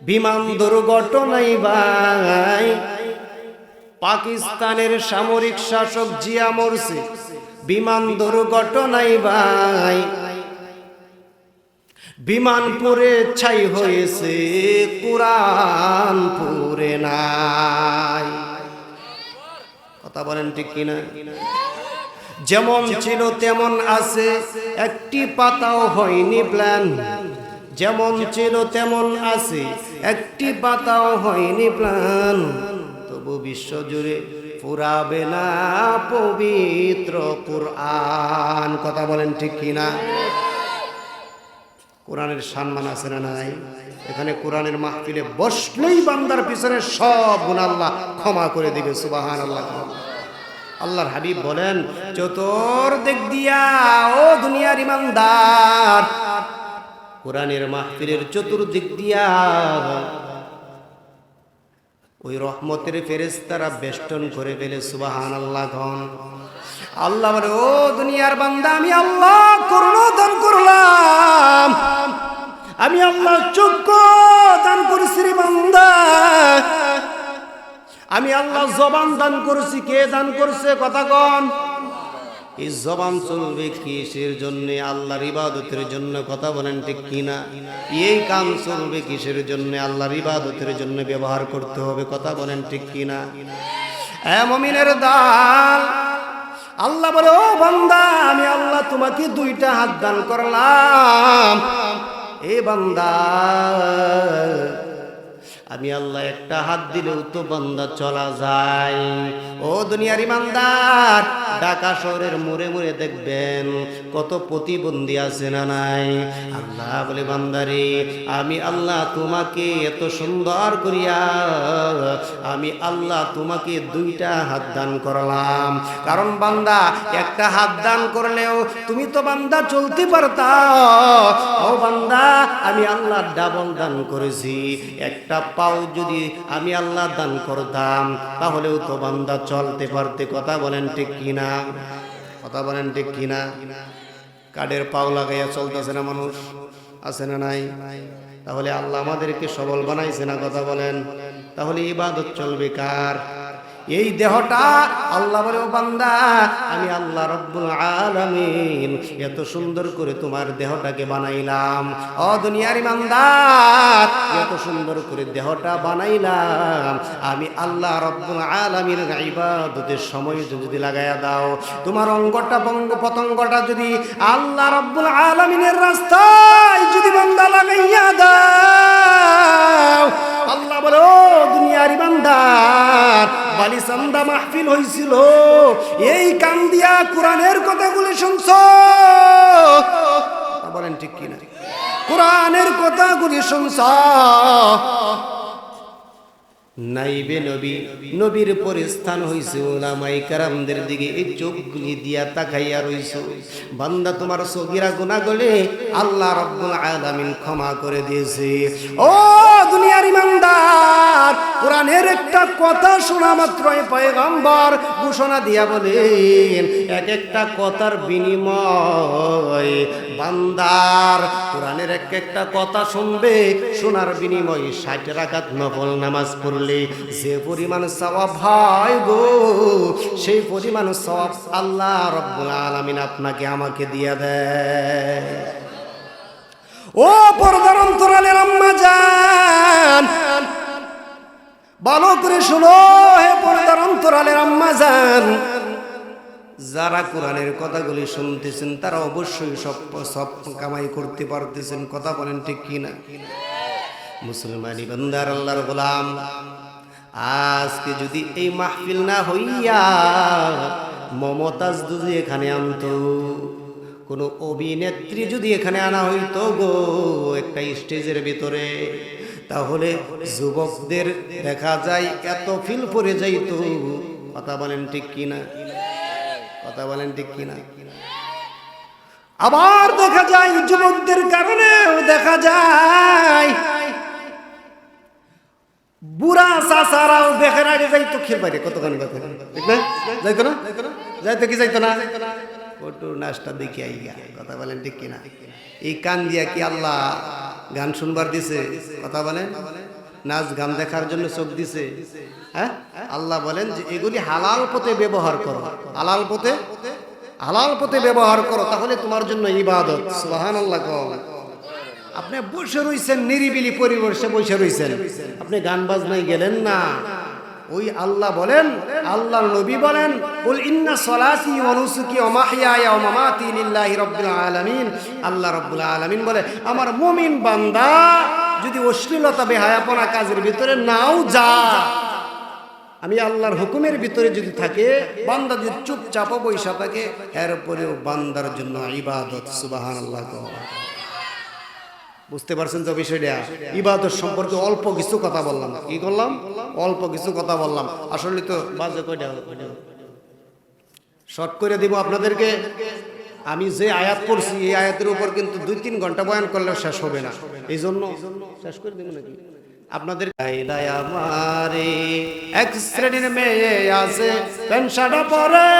S1: বিমান দুর্ঘটনায়। ভাই, পাকিস্তানের সামরিক শাসক জিয়া মরছে বিমান দুর্ঘটনায় ভাই বিমান পুরে ছাই হয়েছে, কুরআন পুরে নাই। কথা বলেন ঠিক কিনা? যেমন ছিল তেমন আছে, একটি পাতাও হয়নি প্ল্যান। যেমন ছিল তেমন আছে, একটি পাতাও হয়নি প্ল্যান। তবু বিশ্ব জুড়ে ফুরাবে না পবিত্র কুরআন। কথা বলেন ঠিক কিনা? কোরআনের সম্মান আছে না নাই? এখানে কোরআনের মাহফিলে বসলেই বান্দার পিছনে সব গুনাহ আল্লাহ ক্ষমা করে দিবে। সুবহানাল্লাহ। আল্লাহর হাবিব বলেন, চতুর্দিক দিয়া ও দুনিয়ার ইমানদার, কোরআনের মাহফিলের চতুর্দিক দিয়া ওই রহমতের ফেরেশতারা বেষ্টন করে ফেলে। সুবহানাল্লাহ। আল্লাহ বলে, ও দুনিয়ার বান্দা, আমি আল্লাহ করুণা দান করলাম, আমি আল্লাহ চক্ষু দান করেছি রে বান্দা, আমি আল্লাহ জবান দান করেছি। কে দান করছে? কথা কন। এই জবান চলবে কিসের জন্য? আল্লাহর ইবাদতের জন্য। কথা বলেন ঠিক কিনা? এই কান চলবে কিসের জন্য? আল্লাহর ইবাদতের জন্য ব্যবহার করতে হবে। কথা বলেন ঠিক কিনা? মুমিনের দল আল্লাহ বলে, ও বান্দা, আমি আল্লাহ তোমাকে দুইটা হাত দান করলাম। এ বান্দা, আমি আল্লাহ একটা হাত দিলেও তো বান্দা চলা যায়। ও দুনিয়ার ইমানদার, ঢাকা শহরের মোড়ে মোড়ে দেখবেন কত প্রতিবন্ধী আছে না নাই? আল্লাহ বলে, বান্দারে, আমি আল্লাহ তোমাকে এত সুন্দর করিয়া আমি আল্লাহ তোমাকে দুইটা হাত দান করলাম। কারণ বান্দা একটা হাত দান করলেও তুমি তো বান্দা চলতে পারতা। ও বান্দা, আমি আল্লাহ ডাবল দান করেছি। একটা পাও যদি আমি আল্লাহ দান করতাম তাহলেও তো বান্দা চলতে পারতে। কথা বলেন ঠিক কিনা? কথা বলেন ঠিক কিনা? কাঠের পাও লাগাইয়া চলতেছে না মানুষ? আছে না নাই? তাহলে আল্লাহ আমাদেরকে সবল বানাইছে না? কথা বলেন। তাহলে ইবাদত চলবে কার? এই দেহটা আল্লাহ বলে, ও বান্দা, আমি আল্লাহ রব্বুল আলামিন এত সুন্দর করে তোমার দেহটাকে বানাইলাম। ও দুনিয়ার ইমানদার, এত সুন্দর করে দেহটা বানাইলাম। আমি আল্লাহ রব্বুল আলামিনের ইবাদতের সময় যদি লাগাইয়া দাও, তোমার অঙ্গটা বঙ্গ পতঙ্গটা যদি আল্লাহ রব্বুল আলামিনের রাস্তায় যদি বান্দা লাগাইয়া দাও, আল্লাহ বলে, ও দুনিয়ার ইমানদার, বালিসান্দা মাহফিল হয়েছিল, এই কান দিয়া কোরআনের কথাগুলি শুনছ। বলেন ঠিক কিনা? কোরআনের কথাগুলি শুনছ। নাইবে নবী, নবীর পরিস্থান হইছে উলামায়ে কেরামদের দিকে এই চোখগুলি দিয়া তাকাইয়া রইছো। বান্দা, তোমার সগীরা গুনাহ গলে আল্লাহ রাব্বুল আলামিন ক্ষমা করে দিয়েছে। ও দুনিয়ার ইমানদার, কোরআনের একটা কথা শোনা মাত্রই পয়গম্বর ঘোষণা দিয়া বলেন, এক একটা কথার বিনিময় বান্দার, কোরআনের এক একটা কথা শুনবে, শোনার বিনিময়ে 60 রাকাত নফল নামাজ পড়লে যে পরিমাণ সওয়াব হয় গো, সেই পরিমাণ সওয়াব আল্লাহ রাব্বুল আলামিন আপনাকে আমাকে দিয়া দেয়। ও পর্দার অন্তরালের আম্মা জান, ভালো করে শোনো। হে পর্দার অন্তরালের আম্মা জান, যারা কোরআনের কথাগুলি শুনতেছেন তারা অবশ্যই সব কামাই করতে পারতেছেন। কথা বলেন ঠিক কিনা? মুসলমানি বান্দার আল্লাহর গোলাম, আজকে যদি এই মাহফিল না হইয়া মমতাজ যদি এখানে আনতো, কোন অভিনেত্রী যদি এখানে আনা হইতো গো একটা স্টেজের ভিতরে, তাহলে যুবকদের দেখা যায় এত ফিল পড়ে যাইতো। কথা বলেন ঠিক কিনা? কথা বলেন ঠিক কিনা? আবার দেখা যায় যুবকদের কারণেও দেখা যায় বুড়া চাচারাও দেখেন আগে যাইতো খেল বাইরে। কতখানি কথা ঠিক না? যাইতো না? যাইতো কি যাইতো না? ফটো নাচটা দেখে আইয়া। কথা বলেন ঠিক কিনা? এই কান দিয়া কি আল্লাহ গান শুনবার দিছে? কথা বলেন। নাচ গান দেখার জন্য চোখ দিছে? হ্যাঁ, আল্লাহ বলেন যে এগুলি হালাল পথে ব্যবহার করো, হালাল পথে হালাল পথে ব্যবহার করো, তাহলে তোমার জন্য ইবাদত। সুবহানাল্লাহ। আপনি বসে রইছেন নিরিবিলি পরিবেশে বসে রইছেন, আপনি গান বাজনায় গেলেন না। ওই আল্লাহ বলেন, আল্লাহর নবী বলেন, কুল ইন্না সলাতি ওয়া নুসুকি ওয়া মাহইয়ায়া ওয়া মামাতি লিল্লাহি রাব্বিল আলামিন। আল্লাহ রাব্বুল আলামিন বলে, আমার মুমিন বান্দা যদি অশ্লীলতা বেহায়াপনা কাজের ভিতরে নাও যা, আমি আল্লাহর হুকুমের ভিতরে যদি থাকে, বান্দা যদি চুপচাপ বৈশা থাকে, এরপরেও বান্দার জন্য ইবাদত। সুবহানাল্লাহ। বুঝতে পারছেন তো বিষয়টা? ইবাদত সম্পর্কে অল্প কিছু কথা বললাম। কি করলাম? অল্প কিছু কথা বললাম। আসলে তো বাজে কয়টা শর্ট করে দিব আপনাদেরকে। আমি যে আয়াত পড়ছি এই আয়াতের উপর কিন্তু 2-3 ঘন্টা বয়ান করলে শেষ হবে না, এই জন্য শেষ করে দেব নাকি আপনাদের। আমারে এক শ্রেণীর মেয়ে আছে, প্যান্ট শার্ট পরে,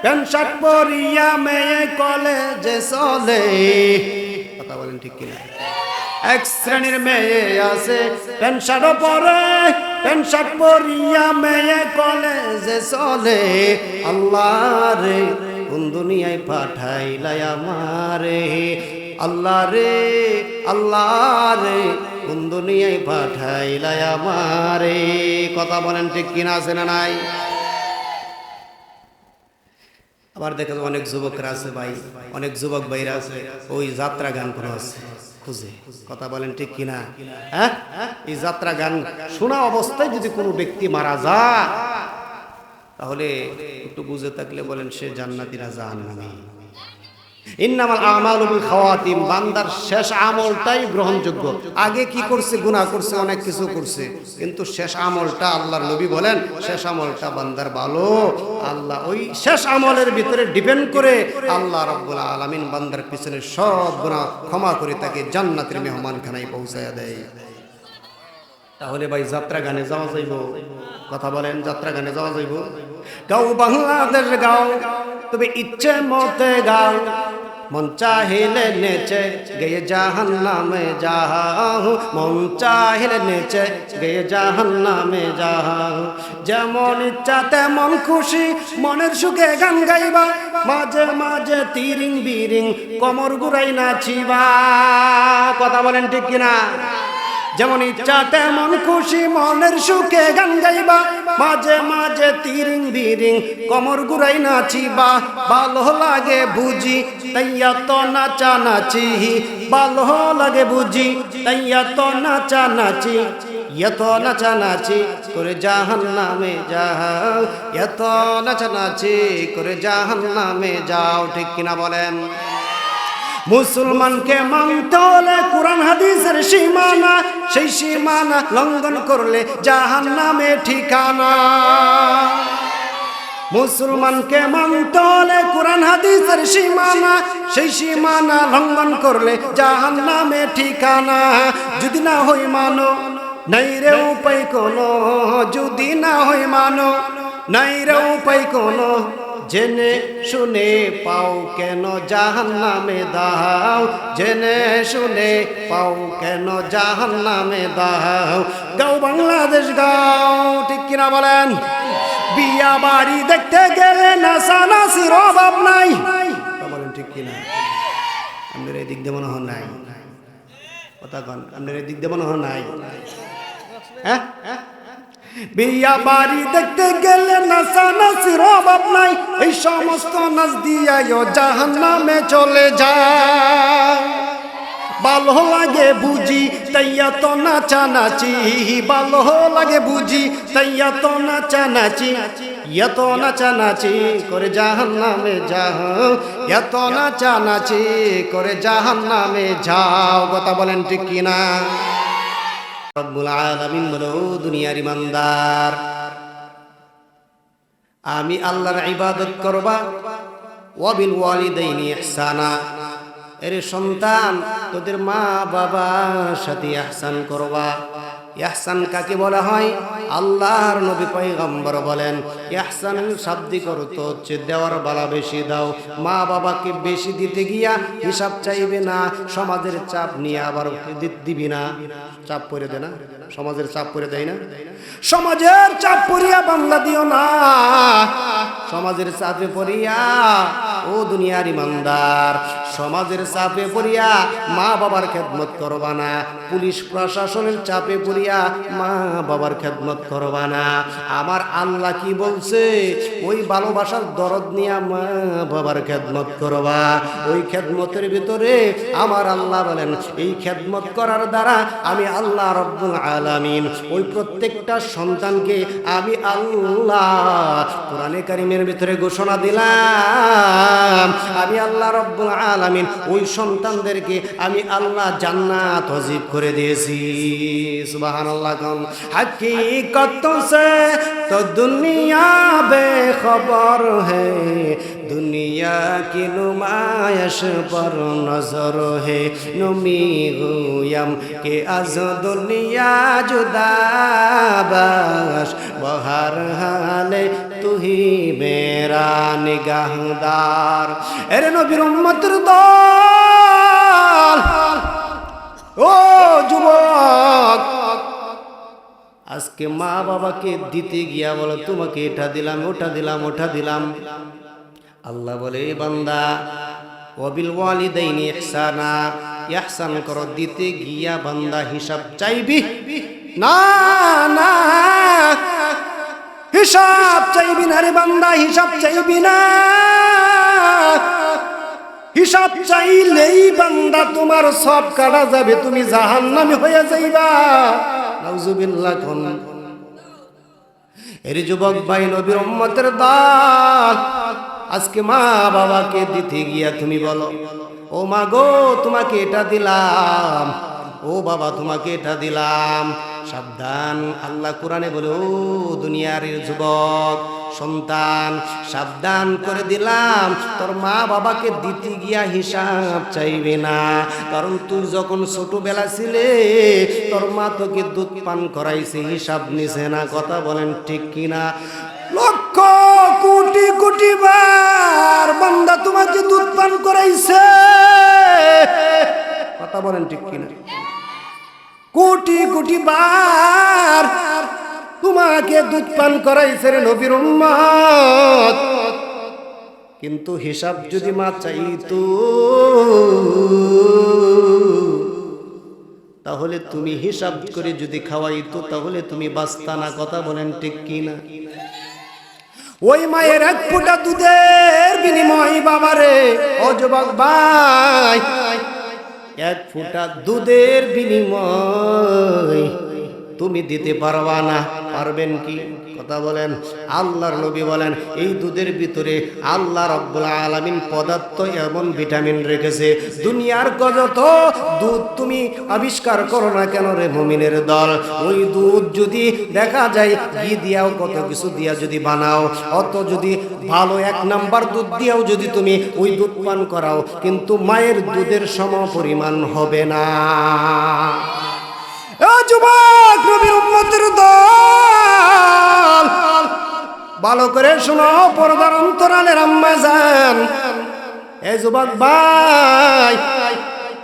S1: প্যান্ট শার্ট পরিয়া মেয়ে কলেজে চলে। কথা বলেন ঠিক কিনা? এক শ্রেণীর মেয়ে আছে, প্যান্ট শার্ট পরে, প্যান্ট শার্ট পরিয়া মেয়ে কলেজে চলে। আল্লাহ রে কোন দুনিয়ায় পাঠাইলাই আমারে, আল্লাহ রে আল্লাহ রে কোন দুনিয়ায় পাঠাইলাই আমারে। কথা বলেন ঠিক কিনা? আছে না নাই? আবার দেখা যায় অনেক যুবকরা আছে ভাই, অনেক যুবক ভাইরা আছে, ওই যাত্রা গান করে আছে খুঁজে। কথা বলেন ঠিক কিনা? হ্যাঁ, এই যাত্রা গান শোনা অবস্থায় যদি কোনো ব্যক্তি মারা যায়, তাহলে একটু বুঝে থাকলে বলেন সে জান্নাতীরা জাহান্নামী। ইন্নামাল আমালু বিল খাওয়াতিম, বান্দার শেষ আমলটাই গ্রহণযোগ্য। আগে কি করছে? গুনাহ করছে, অনেক কিছু করছে, কিন্তু শেষ আমলটা, আল্লাহর নবী বলেন, শেষ আমলটা বান্দার ভালো। আল্লাহ ওই শেষ আমলের ভিতরে ডিপেন্ড করে আল্লাহ রাব্বুল আলামিন বান্দার পিছনে সব গুনাহ ক্ষমা করে তাকে জান্নাতের মেহমানখানায় পৌঁছায়া দেয়। তাহলে ভাই যাত্রা গানে যাওয়া যাইব? কথা বলেন, যাত্রা গানে যাওয়া যাইব? গাও বাংলাদেশ গাও, তবে ইচ্ছে মতে গাও, মন চাহিলে নেচে গিয়ে জাহান্নামে যাও, মন চাহিলে নেচে গিয়ে জাহান্নামে যাও। যেমন ইচ্ছা তেমন খুশি, মনের সুখে গান গাইবা, মাঝে মাঝে তিরিং বিরিং কোমর ঘুরাই নাচিবা। কথা বলেন ঠিক কিনা? যেমন ইচ্ছা তেমন খুশি, মনের সুখে গান গাইবা, মাঝে মাঝে তিরিং বিরিং কোমর ঘুরাই নাচিবা। ভালো লাগে বুঝি তাইয়া তো নাচা নাচি, ভালো লাগে বুঝি তাইয়া তো নাচা নাচি, এত নাচা নাচি করে জাহান্নামে যাও, এত নাচা নাচি করে জাহান্নামে যাও। ঠিক কিনা বলেন? মুসলমানকে মানতে হলে কোরআন হাদিসের সীমানা, সেই সীমানা লঙ্ঘন করলে জাহান্নামে ঠিকানা। মুসলমানকে মানতে হলে কোরআন হাদিসের সীমানা, সেই সীমানা লঙ্ঘন করলে জাহান্নামে ঠিকানা। যদি না হই মানো নাই রে উপায় কোনো, যদি না হই মানো নাই রে উপায় কোনো, জেনে শুনে পাও কেন জাহান্নামে দাও, জেনে শুনে পাও কেন জাহান্নামে দাও। গাও বাংলাদেশ গাও। ঠিক কিনা বলেন? বিয়া বাড়ি দেখতে গেলে নাচানাচির অভাব নাই। বলেন ঠিক কিনা? আপনার এই দিক দিয়ে মনে হয় নাই? কথা কন, আপনার এই দিক দিয়ে মনে হয় নাই? হ্যাঁ, বিয়া বাড়ি দেখতে গেলে নাচানাচির অভাব নাই, এই সমস্ত নাচ দিয়াও জাহান্নামে চলে যায়। ভালো লাগে বুঝি তাইয়া তো নাচানাচি, ভালো লাগে বুঝি তাইয়া তো নাচানাচি, এত নাচানাচি করে জাহান্নামে যাও, এত নাচানাচি করে জাহান্নামে যাও। কথা বলেন ঠিক কিনা? রব্বুল আলামিন বলো, দুনিয়ার ইমানদার, আমি আল্লাহর ইবাদত করবা, ওয়াবিল ওয়ালিদাইনি ইহসানা, এর সন্তান তোদের মা বাবার সাথে ইহসান করবা। ইহসান কাকে বলা হয়? আল্লাহর নবী পয়গম্বর বলেন ইহসানের শাব্দিক অর্থ হচ্ছে দেওয়ার বেলা বেশি দাও। মা বাবাকে বেশি দিতে গিয়া হিসাব চাইবে না, সমাজের চাপ নিয়ে আবার দিবি না। চাপ পড়ে দে না, সমাজের চাপ পড়ে দেয় না, সমাজের চাপ পড়িয়া বাংলা দিও না। সমাজের চাপে পড়িয়া ও দুনিয়ার ইমানদার, সমাজের চাপে পড়িয়া মা বাবার খেদমত করবা না, পুলিশ প্রশাসনের চাপে পড়িয়া মা বাবার খেদমত করবা না। আমার আল্লাহ কি বলছে? ওই ভালোবাসার দরদ নিয়ে মা বাবার খেদমত করবা। ওই খেদমতের ভিতরে আমার আল্লাহ বলেন এই খেদমত করার দ্বারা আমি আল্লাহ রব্বুল আলামিন ওই প্রত্যেকটা সন্তানকে আমি আল্লাহ কোরআনে কারিমের ভিতরে ঘোষণা দিলাম, আমি আল্লাহ রব্বুল আলামিন ওই সন্তানদেরকে আমি আল্লাহ জান্নাত ওয়াজিব করে দিয়েছি। সুবহানাল্লাহ। হাকিকত সে তো দুনিয়া বেখবর হ্যায়, দুনিয়া কি নুমায়শ পর নজর হে, নমি গুয়াম কে আজ দুনিয়া জুদা বাস, বহার হালে তুহি মেরা নিগাহদার। এরে নবীর উম্মতের দল, ও যুবক, আজকে মা বাবাকে দিতে গিয়া বলো তোমাকে এটা দিলাম, ওটা দিলাম, ওটা দিলাম। আল্লাহ বলে বান্দা ওয়াবিল ওয়ালিদাইনি ইহসানা, ইহসান করো। দিতে গিয়া বান্দা হিসাব চাইবি না, না হিসাব চাইবি না রে বান্দা, হিসাব চাইবি না। হিসাব চাইলেই বান্দা তোমার সব কাটা যাবে, তুমি জাহান্নামী হয়ে যাইবা। নাউজুবিল্লাহ। কোন এর যুবক ভাই, নবীর উম্মতের দল, আজকে মা বাবাকে দিতে গিয়া তুমি বলো ও মা গো তোমাকে এটা দিলাম, ও বাবা তোমাকে এটা দিলাম। সাবধান, আল্লাহ কোরআনে বলে ও দুনিয়ার যুবক সন্তান, সাবধান করে দিলাম তোর মা বাবাকে দিতে গিয়া হিসাব চাইবে না। কারণ তুই যখন ছোটবেলা ছিলে তোর মা তোকে দুধ পান করাইছে, হিসাব নিছে না। কথা বলেন ঠিক কিনা? লক্ষ কোটি কোটি বার বান্দা তোমাকে দুধ পান করাইছে। কথা বলেন ঠিক কিনা? কোটি কোটি বার তোমাকে দুধ পান করাইছে রে নবীর উম্মত। কিন্তু হিসাব যদি মা চাইতো তাহলে তুমি হিসাব করে যদি খাওয়াইতো তাহলে তুমি বাঁচতা না। কথা বলেন ঠিক কিনা? ওই মায়ের এক ফোঁটা দুধের বিনিময় বাবারে, ও যুবক ভাই, এক ফোঁটা দুধের বিনিময় তুমি দিতে পারবা না। পারবেন কি? কথা বলেন। আল্লাহর নবী বলেন এই দুধের ভিতরে আল্লাহ রাব্বুল আলামিন পদার্থ এমন ভিটামিন রেখেছে, দুনিয়ার যত দুধ তুমি আবিষ্কার করো না কেন রে মুমিনের দল, ওই দুধ যদি দেখা যায় ঘি দিয়াও কত কিছু দিয়া যদি বানাও, অত যদি ভালো এক নাম্বার দুধ দিয়াও যদি তুমি ওই দুধ পান করাও, কিন্তু মায়ের দুধের সম পরিমাণ হবে না। যুবক নবীর উম্মতের দল, ভালো করে শোনো পর্দার অন্তরালের আম্মা জান। এই যুবক ভাই,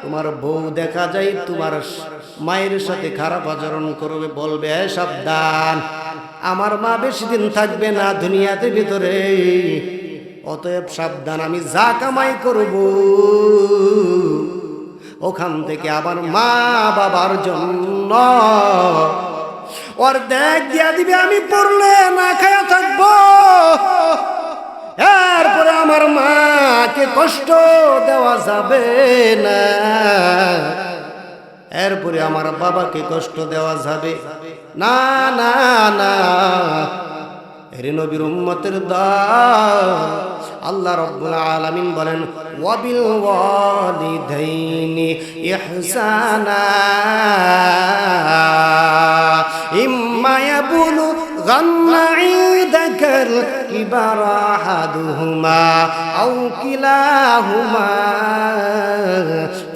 S1: তোমার বউ দেখা যায় তোমার মায়ের সাথে খারাপ আচরণ করবে, বলবে সাবধান আমার মা বেশি দিন থাকবে না দুনিয়াতে ভিতরে, অতএব সাবধান, আমি যা কামাই করব ওখান থেকে আবার মা বাবার জন্য অর্ধেক দিয়া দিবে, আমি পড়লে না খায়া থাকবো। এরপরে আমার মাকে কষ্ট দেওয়া যাবে না, এরপরে আমার বাবাকে কষ্ট দেওয়া যাবে না, না না। এর নবীর উম্মতের দল, আল্লাহ রাব্বুল আলামিন বলেন ওয়াবিল ওয়ালিদাইনি ইহসানা ইম্মা ইয়াবলুগান্না ইনদাকাল কিবারা আহাদুহুমা আও কিলাহুমা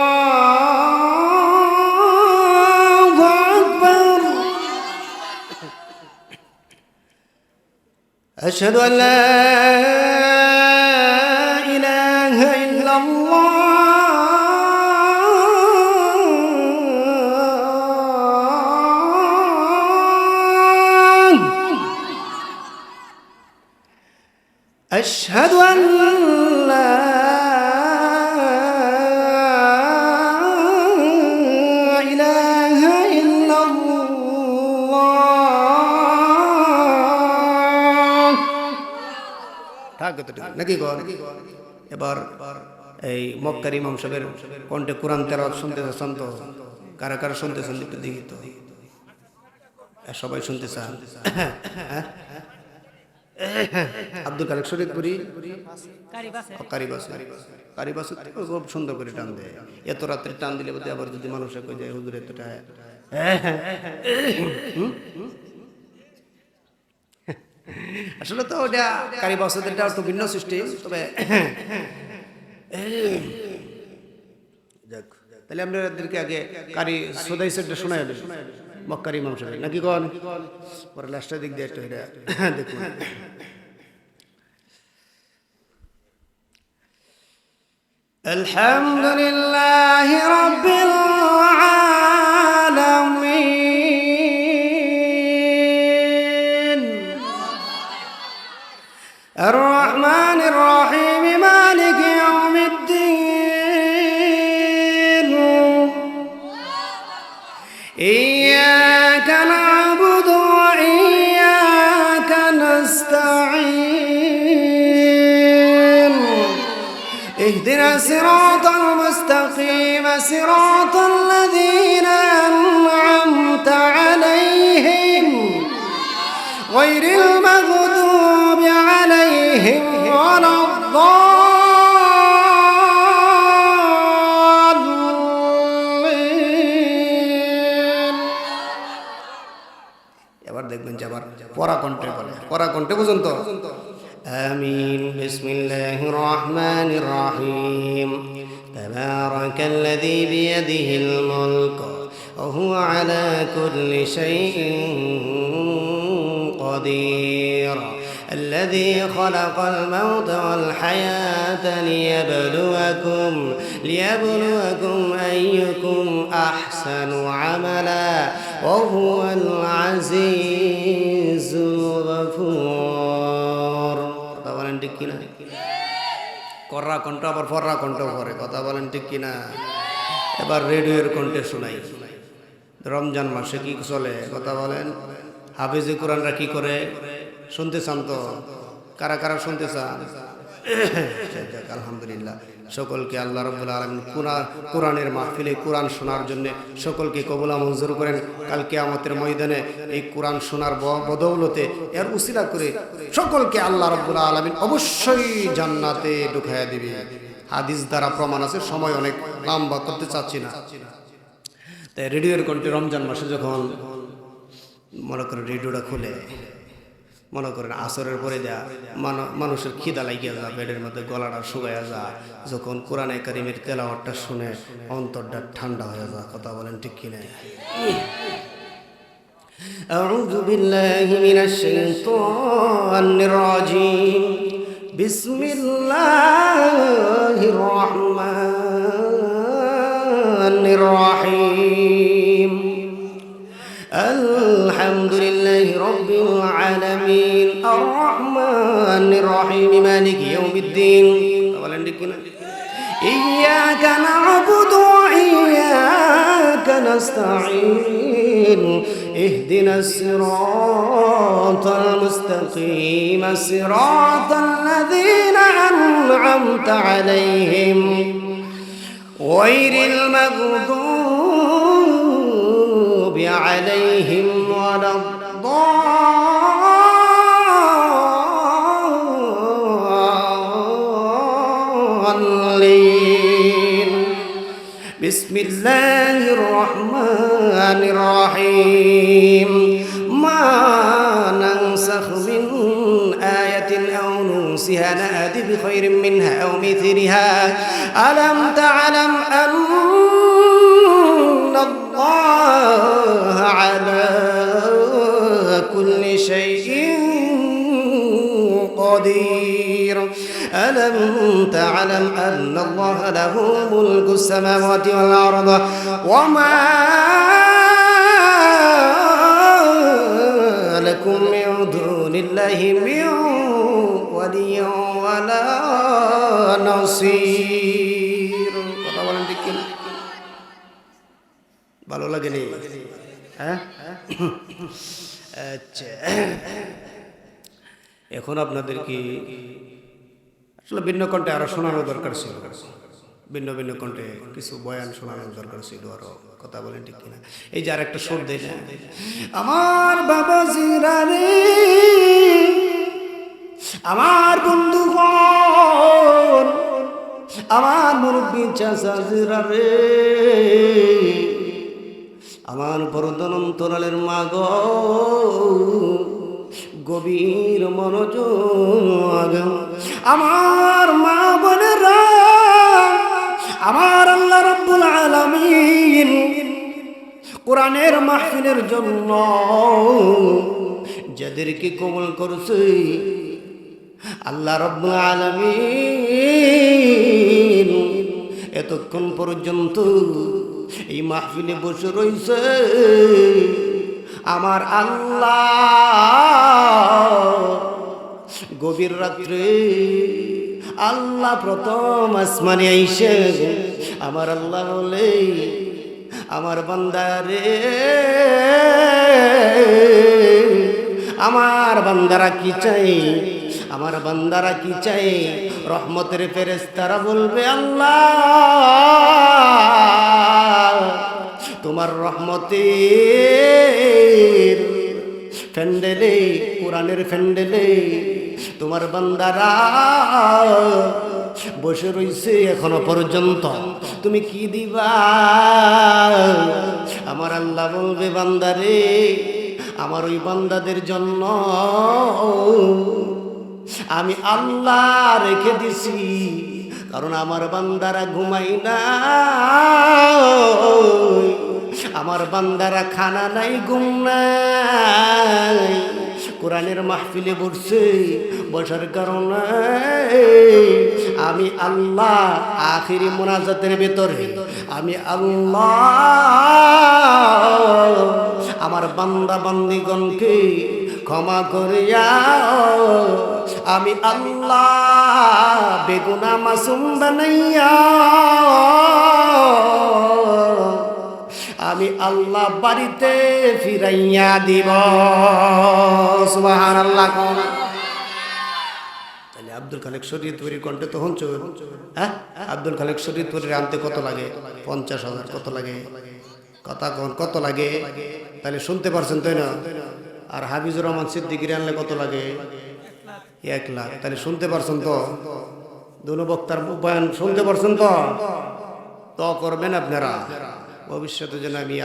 S1: আল্লাহ। আশহাদু আল্লা ইলাহা ইল্লাল্লাহ أشهد أن لا إله إلا الله নাকি এবার এই মক্কার ইমাম সাহেবের কণ্ঠে কোরআন তেলাওয়াত শুনতেছেন তো কারা কারা শুনতেছেন একটু দেখি তো সবাই শুনতে চান আব্দুল কালেক শরীফপুরি কারিবাসে খুব সুন্দর করে টান দেয় এত রাত্রে টান দিলে বোধহয় আবার যদি মানুষে কই যায় হুজুর এতটা আসলে তো ওটা কারিবাসেরটা একটু ভিন্ন সিস্টেম তবে তাহলে আপনাদেরকে আগে কারি সদাই সেটটা শোনায় মক্কার ইমাম সাহেব নাকি কন পরে লাস্টের দিক দিয়ে একটু এটা দেখুন আলহামদুলিল্লাহি রাব্বিল আলামিন আর রহমানির রহিম মালিকি ইয়াউমিদ্দিন إياك نعبد وإياك نستعين اهدنا الصراط المستقيم صراط الذين أنعمت عليهم غير المغضوب عليهم ولا দেখবেন যে আবার পরা কণ্ঠে বলে পরা কণ্ঠে বুঝুন তো আমিন বিসমিল্লাহির রহমানির রহিম তাবারাকাল্লাযী বিয়াদিহিল মুলক ওয়া হুয়া আলা কুল্লি শাইইন কাদির الذي خلق الموت والحياة ليبلوكم أيكم أحسن عملا وهو العزيز الغفور কথা বলেন ঠিক কিনা কররা কণ্ঠ আবার ফররা কণ্ঠ করে কথা বলেন ঠিক কিনা এবার রেডিওর কণ্ঠে শোনাই রমজান মাসে কি চলে কথা বলেন হাফেজে কোরআনরা কি করে শুনতে চান তো কারা কারা শুনতে চান আলহামদুলিল্লাহ সকলকে আল্লাহ রাব্বুল আলামিন কোরআনের মাহফিলে কোরআন শোনার জন্য সকলকে কবুল মঞ্জুর করেন কাল কিয়ামতের ময়দানে এই কোরআন শোনার বদৌলতে এর উসিলা করে সকলকে আল্লাহ রাব্বুল আলামিন অবশ্যই জান্নাতে ঢুকায়া দিবে হাদিস দ্বারা প্রমাণ আছে সময় অনেক লম্বা করতে চাচ্ছি না তাই রেডিওর কণ্ঠে রমজান মাসে যখন মনে করেন রেডিওটা খুলে মনে করেন আসরের পরে যা মানুষের খিদা লাগিয়ে যা বেডের মধ্যে গলাটা শুকাইয়া যা যখন কোরআনে কারিমের তেলাওয়াতটা শুনে অন্তরটা ঠান্ডা হয়ে যা কথা বলেন ঠিক কিনা আউযু বিল্লাহি মিনাশ শাইতানির রাজিম বিসমিল্লাহির রহমানির রহিম আলহামদুলিল্লাহি রাব্বিল আলামিন আর রহমানির রহিম মালিকি ইয়াউমিদ্দিন বলেন ঠিক কিনা ইয়াকা না'বুদু ওয়া ইয়াকা নাস্তাঈন ইহদিনাস সিরাতাল মুস্তাকিম সিরাতাল লাযীনা আন'আমতা আলাইহিম গায়রিল মাগদূবি আলাইহিম ওয়ালাদ-দাল্লিন বিসমিল্লাহির রহমানির রহিম মা নানসাখ মিন আয়াতিন আও নুনসিহা না'তি বিখায়রিন মিনহা আও মিথলিহা আলাম তা'লাম আন্নাল্লাহা আলা কুল্লি শাইইন قدير ألم تعلم أن الله له ملك السماوات والأرض وما لكم من دون الله من ولي ولا نصير কথা বলেন ঠিক কি ভালো লাগে নি হ্যাঁ আচ্ছা এখন আপনাদের কি আসলে ভিন্ন কণ্ঠে আরো শোনানো দরকার ছিল ভিন্ন ভিন্ন কণ্ঠে কিছু বয়ান শোনানোর দরকার ছিল আরো কথা বলেন ঠিক কিনা এই যে আরেকটা সুর দেয় না আমার বাবা জিরারে আমার বন্ধুগণ আমার মুরব্বী চাচা জিরারে আমার পরদন অন্তরালের মা গো গভীর মনোযোগ আমার মা বোনেরা আমার আল্লাহ রাব্বুল আলামিন কোরআনের মাহফিলের জন্য যাদেরকে কবুল করেছে আল্লাহ রাব্বুল আলামিন এতক্ষণ পর্যন্ত এই মাহফিলে বসে রইছে আমার আল্লাহ গভীর রাত্রে আল্লাহ প্রথম আসমানে আইসে আমার আল্লাহ বলে আমার বান্দারে আমার বান্দারা কি চাই আমার বান্দারা কি চাই রহমতের ফেরেশতারা বলবে আল্লাহ তোমার রহমতের ফ্যান্ডেলে কোরআনের ফ্যান্ডেলে তোমার বান্দারা বসে রইছে এখনো পর্যন্ত তুমি কি দিবা আমার আল্লাহ বলবে বান্দারে আমার ওই বান্দাদের জন্য আমি আল্লাহ রেখে দিছি কারণ আমার বান্দারা ঘুমাই না আমার বান্দারা খানা নাই ঘুম নাই কোরআনের মাহফিলে বসছে বসার কারণে আমি আল্লাহ আখিরি মুনাজাতের ভেতরে আমি আল্লাহ আমার বান্দা বান্দিগণকে ক্ষমা করিয়া আমি আল্লাহ বেগুনা মাসুম বানাইয়া আমি আল্লাহ বাড়িতে ফিরাইয়া দিব সুবহানাল্লাহ তাহলে আব্দুল খালেক শরীয়তপুরীর কণ্ঠে তখন হ্যাঁ আব্দুল খালেক শরীয়তপুরীর আনতে কত লাগে 50,000 কত লাগে কথা কত লাগে তাহলে শুনতে পারছেন তাই না আর হাফিজুর রহমান সিদ্দিকীর আনলে কত লাগে 1 লাখ তাহলে শুনতে পারছেন তো দুনো বক্তার বয়ান শুনতে পারছেন তো করবেন আপনারা ভবিষ্যতে যেন আমি